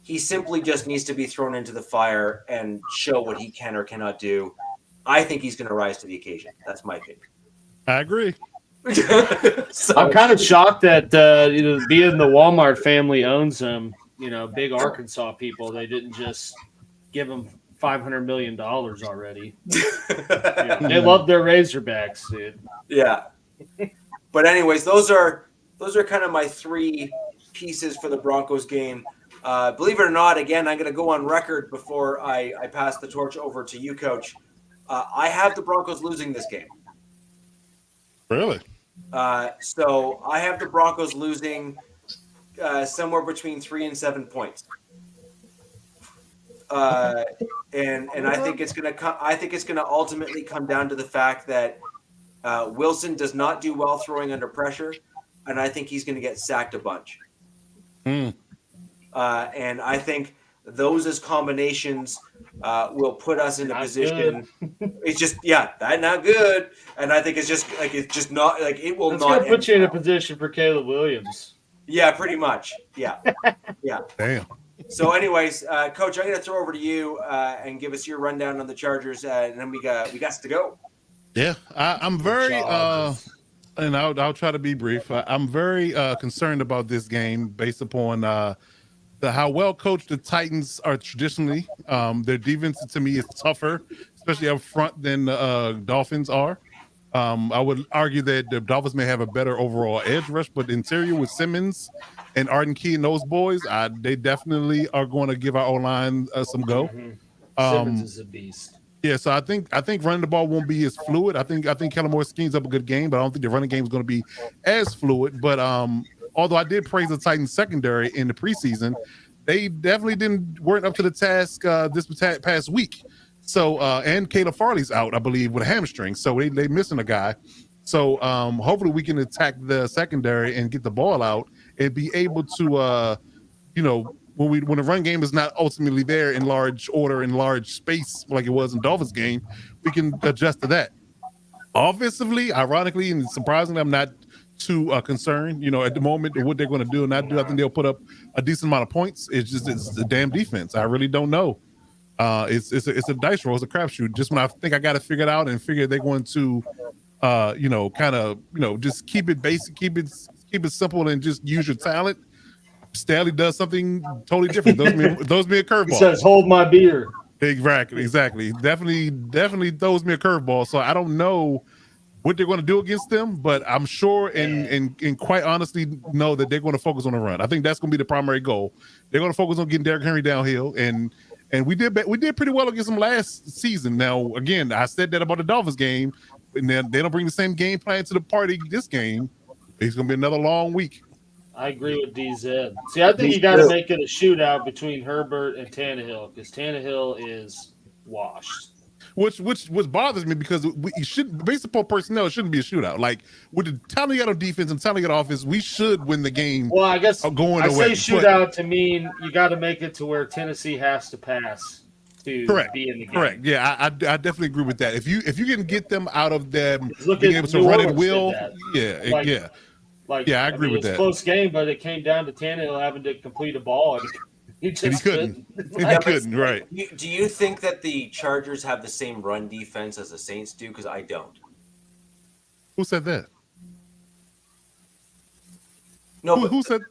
He simply just needs to be thrown into the fire and show what he can or cannot do. I think he's going to rise to the occasion. That's my opinion. I agree. So, I'm kind of shocked that being the Walmart family owns them, big Arkansas people, they didn't just give them $500 million already. They love their Razorbacks, dude. Yeah. But anyways, those are kind of my three pieces for the Broncos game. Believe it or not, again, I'm going to go on record before I pass the torch over to you, Coach. I have the Broncos losing this game. Really? So I have the Broncos losing somewhere between 3 and 7 points. And I think it's going to I think it's going to ultimately come down to the fact that Wilson does not do well throwing under pressure, and I think he's going to get sacked a bunch. And I think those as combinations will put us in a position. It's just that's not good, and I think it's just not like it will That's not gonna put you in a position for Caleb Williams. Yeah, pretty much. Yeah. Damn. So, anyways, Coach, I'm going to throw over to you and give us your rundown on the Chargers, and then we got to go. Yeah, I'm very and I'll try to be brief. I'm very concerned about this game based upon how well coached the Titans are traditionally. Their defense to me is tougher, especially up front, than the Dolphins are. I would argue that the Dolphins may have a better overall edge rush, but interior with Simmons and Arden Key and those boys, they definitely are going to give our O-line some go. Simmons is a beast. Yeah, so I think running the ball won't be as fluid. I think Kellen Moore schemes up a good game, but I don't think the running game is going to be as fluid. But although I did praise the Titans secondary in the preseason, they definitely weren't up to the task this past week. So and Caleb Farley's out, I believe, with a hamstring. So they missing a guy. So hopefully we can attack the secondary and get the ball out and be able to when the run game is not ultimately there in large order, in large space like it was in Dolphins game, we can adjust to that. Offensively, ironically and surprisingly, I'm not too concerned. At the moment, what they're going to do and not do, I think they'll put up a decent amount of points. It's the damn defense. I really don't know. It's a dice roll, it's a crapshoot. Just when I think I got to figure it out and figure they're going to, just keep it basic, keep it simple, and just use your talent. Staley does something totally different. Throws me a curveball. He says, "Hold my beer." Exactly. Definitely throws me a curveball. So I don't know what they're going to do against them, but I'm sure and quite honestly know that they're going to focus on the run. I think that's going to be the primary goal. They're going to focus on getting Derrick Henry downhill, and we did pretty well against them last season. Now, again, I said that about the Dolphins game, and then they don't bring the same game plan to the party this game. It's going to be another long week. I agree with DZ. See, I think you got to make it a shootout between Herbert and Tannehill because Tannehill is washed. Which bothers me because we should, based upon personnel, it shouldn't be a shootout. Like with the talent you got on defense and talent you got on offense, we should win the game. Well, I guess going I away. say shootout to mean you got to make it to where Tennessee has to pass to be in the game. Correct. Yeah, I definitely agree with that. If you can get them out of them being able to run at will, I agree with that. It was a close game, but it came down to Tannehill having to complete a ball. He couldn't. He couldn't. Right. Do you think that the Chargers have the same run defense as the Saints do? Because I don't. Who said that? No, who said?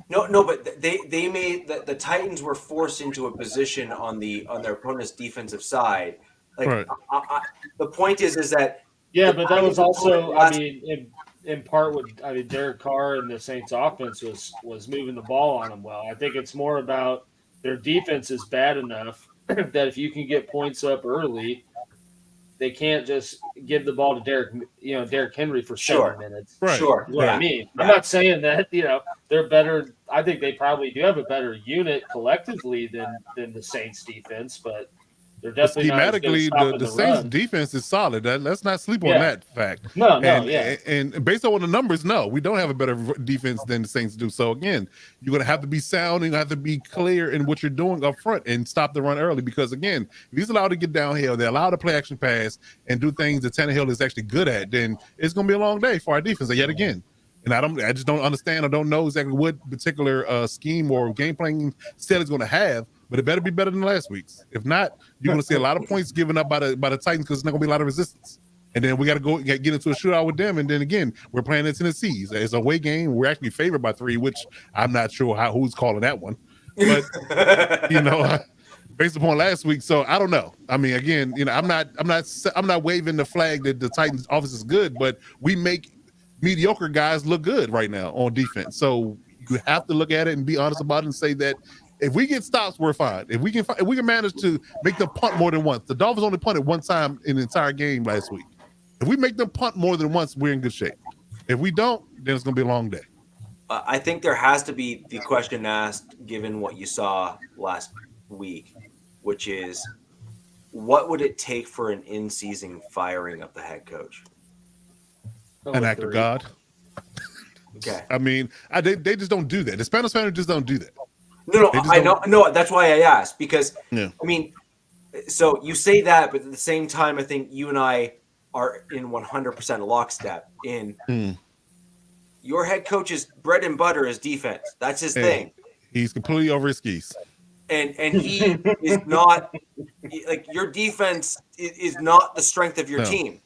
No, but they made the Titans were forced into a position on their opponent's defensive side. Like right. The point is that but that was also in part with Derek Carr and the Saints offense was moving the ball on them well. I think it's more about their defense is bad enough that if you can get points up early, they can't just give the ball to Derrick Henry for 7 minutes. Right. Sure. You know what I mean? I'm not saying that, they're better. I think they probably do have a better unit collectively than the Saints defense, but They're definitely not as good at schematically, stopping the Saints' run. defense is solid. Let's not sleep on Yeah. that fact. No, And based on the numbers, no, we don't have a better defense than the Saints do. So again, you're gonna have to be sound and you have to be clear in what you're doing up front and stop the run early. Because again, if he's allowed to get downhill, they're allowed to play action pass and do things that Tannehill is actually good at, then it's gonna be a long day for our defense yet again. And I just don't understand or don't know exactly what particular scheme or game playing style is going to have, but it better be better than last week's. If not, you're going to see a lot of points given up by the Titans because there's not going to be a lot of resistance. And then we got to get into a shootout with them. And then again, we're playing in Tennessee. It's a away game. We're actually favored by 3, which I'm not sure who's calling that one. But based upon last week, so I don't know. I mean, again, I'm not waving the flag that the Titans' offense is good, but we make mediocre guys look good right now on defense. So you have to look at it and be honest about it and say that if we get stops, we're fine. If we can manage to make them punt more than once. The Dolphins only punted one time in the entire game last week. If we make them punt more than once, we're in good shape. If we don't, then it's going to be a long day. I think there has to be the question asked, given what you saw last week, which is, what would it take for an in-season firing of the head coach? An act of God. Okay. I mean, they just don't do that. The Spanish fans just don't do that. No, I know. No, that's why I asked, because yeah. I mean, so you say that, but at the same time, I think you and I are in 100% lockstep in your head coach's bread and butter is defense. That's his thing. He's completely over his skis. And he is not like your defense is not the strength of your team.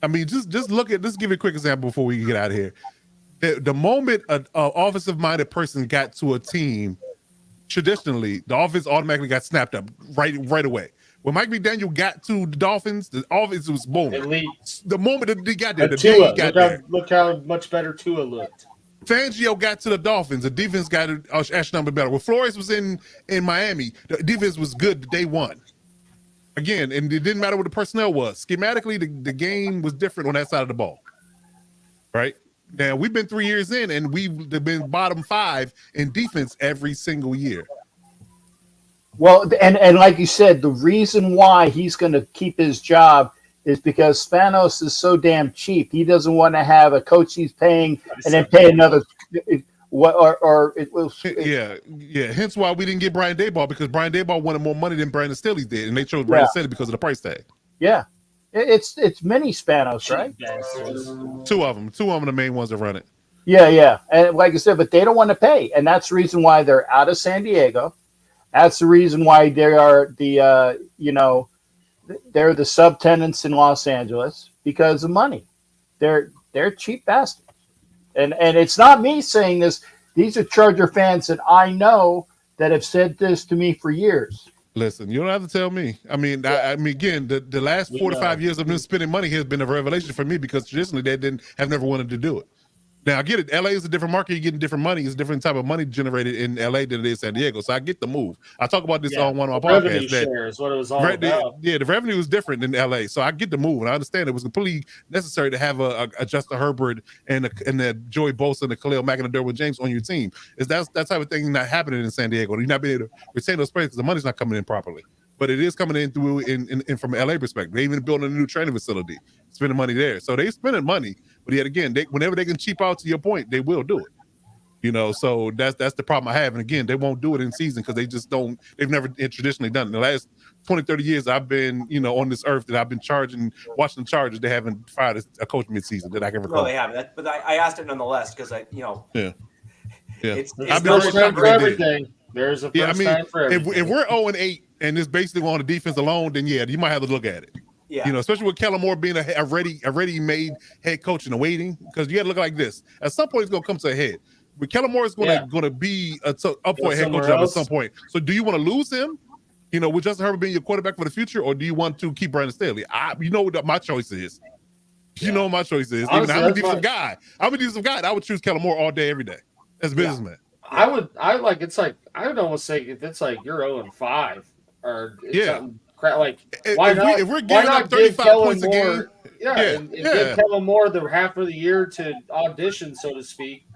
I mean, just look at. Let's give you a quick example before we get out of here. The moment an offensive-minded person got to a team, traditionally, the offense automatically got snapped up right away. When Mike McDaniel got to the Dolphins, the offense was boom. Elite. The moment that he got there, Look how much better Tua looked. Fangio got to the Dolphins, the defense got astronomically better. When Flores was in Miami, the defense was good day one. Again, and it didn't matter what the personnel was. Schematically, the game was different on that side of the ball. Right? Now, we've been 3 years in, and we've been bottom 5 in defense every single year. Well, and like you said, the reason why he's going to keep his job is because Spanos is so damn cheap. He doesn't want to have a coach he's paying and then pay another. Hence why we didn't get Brian Daboll, because Brian Daboll wanted more money than Brandon Staley did, and they chose Brandon Staley because of the price tag. Yeah, it's many Spanos, right? Two of them, the main ones that run it. Yeah, and like I said, but they don't want to pay, and that's the reason why they're out of San Diego. That's the reason why they are they're the subtenants in Los Angeles because of money. They're cheap bastards. And it's not me saying this. These are Charger fans that I know that have said this to me for years. Listen, you don't have to tell me. I mean, again, the last 4 to 5 years of them spending money has been a revelation for me, because traditionally they have never wanted to do it. Now, I get it. LA is a different market. You're getting different money. It's a different type of money generated in LA than it is San Diego. So I get the move. I talk about this on one of my podcasts. Revenue share is what it was all about. Yeah, the revenue is different in LA. So I get the move, and I understand it was completely necessary to have a Justin Herbert and the Joey Bosa and the Khalil Mack and the Derwin James on your team. That type of thing not happening in San Diego. You're not being able to retain those players because the money's not coming in properly. But it is coming in through in from an LA perspective. They even building a new training facility, spending money there. So they spending money. But yet again, whenever they can cheap out, to your point, they will do it. So that's the problem I have. And again, they won't do it in season because they just don't. They've never traditionally done it. In the last 20, 30 years I've been, on this earth, that I've been watching the Chargers. They haven't fired a coach mid-season that I can recall. No, they haven't. But I asked it nonetheless because Yeah. It's I've been time for everything. There's a first time for everything. If we're 0-8 and it's basically on the defense alone, then you might have to look at it. Yeah. Especially with Kellen Moore being a ready made head coach in the waiting, because you got to look like this. At some point, it's going to come to a head. But Kellen Moore is going to be up for a head coach job at some point. So do you want to lose him? With Justin Herbert being your quarterback for the future, or do you want to keep Brandon Staley? What my choice is. You know what my choice is. Honestly, I'm a defensive guy. I would choose Kellen Moore all day, every day as a businessman. I would almost say it's like you're 0-5 or something. Like, why not? If we're giving up 35 points a game, give Kellen Moore the half of the year to audition, so to speak.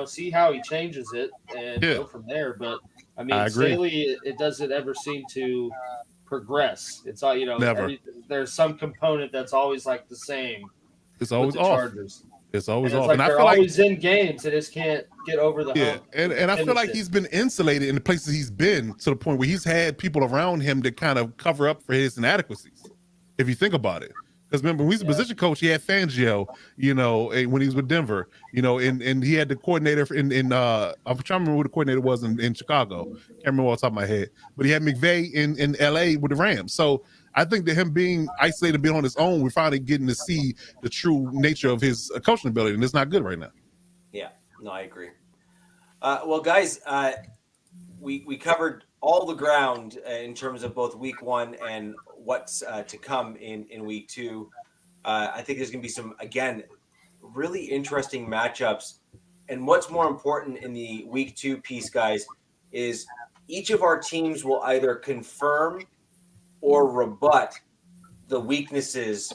See how he changes it and go from there. But I mean, Staley, it doesn't ever seem to progress. It's all, Never. There's some component that's always like the same. It's always with the off. Chargers. It's always And it's off. like And I they're feel like always in games. They just can't get over the hump. And I feel like Finish it. he's been insulated in the places he's been to the point where he's had people around him to kind of cover up for his inadequacies. If you think about it. Because remember, when he was a position coach, he had Fangio, when he was with Denver, and he had the coordinator I'm trying to remember who the coordinator was in Chicago. Can't remember off the top of my head. But he had McVay in LA with the Rams. So I think that him being isolated, being on his own, we're finally getting to see the true nature of his coaching ability, and it's not good right now. Yeah, no, I agree. Well, guys, we covered all the ground in terms of both week 1 and what's to come in week 2. I think there's going to be some, again, really interesting matchups. And what's more important in the week 2 piece, guys, is each of our teams will either confirm or rebut the weaknesses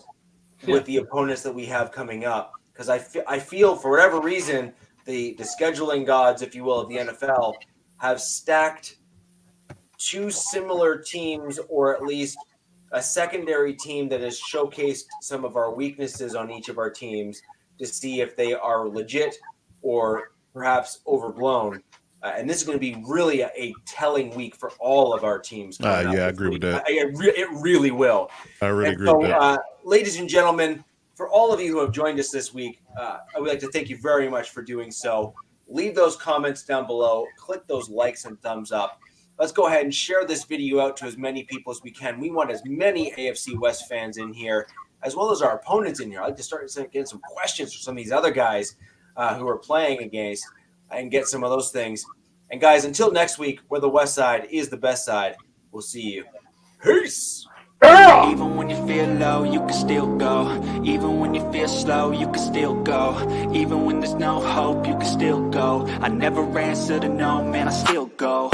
with the opponents that we have coming up. Because I feel for whatever reason, the scheduling gods, if you will, of the NFL have stacked 2 similar teams, or at least a secondary team that has showcased some of our weaknesses on each of our teams to see if they are legit or perhaps overblown. And this is going to be really a telling week for all of our teams. I agree with that. It really will. I really agree with that. Ladies and gentlemen, for all of you who have joined us this week, I would like to thank you very much for doing so. Leave those comments down below. Click those likes and thumbs up. Let's go ahead and share this video out to as many people as we can. We want as many AFC West fans in here, as well as our opponents in here. I'd like to start getting some questions from some of these other guys who are playing against and get some of those things. And guys, until next week, where the West Side is the best side, we'll see you. Peace! Even when you feel low, you can still go. Even when you feel slow, you can still go. Even when there's no hope, you can still go. I never answer to no, man, I still go.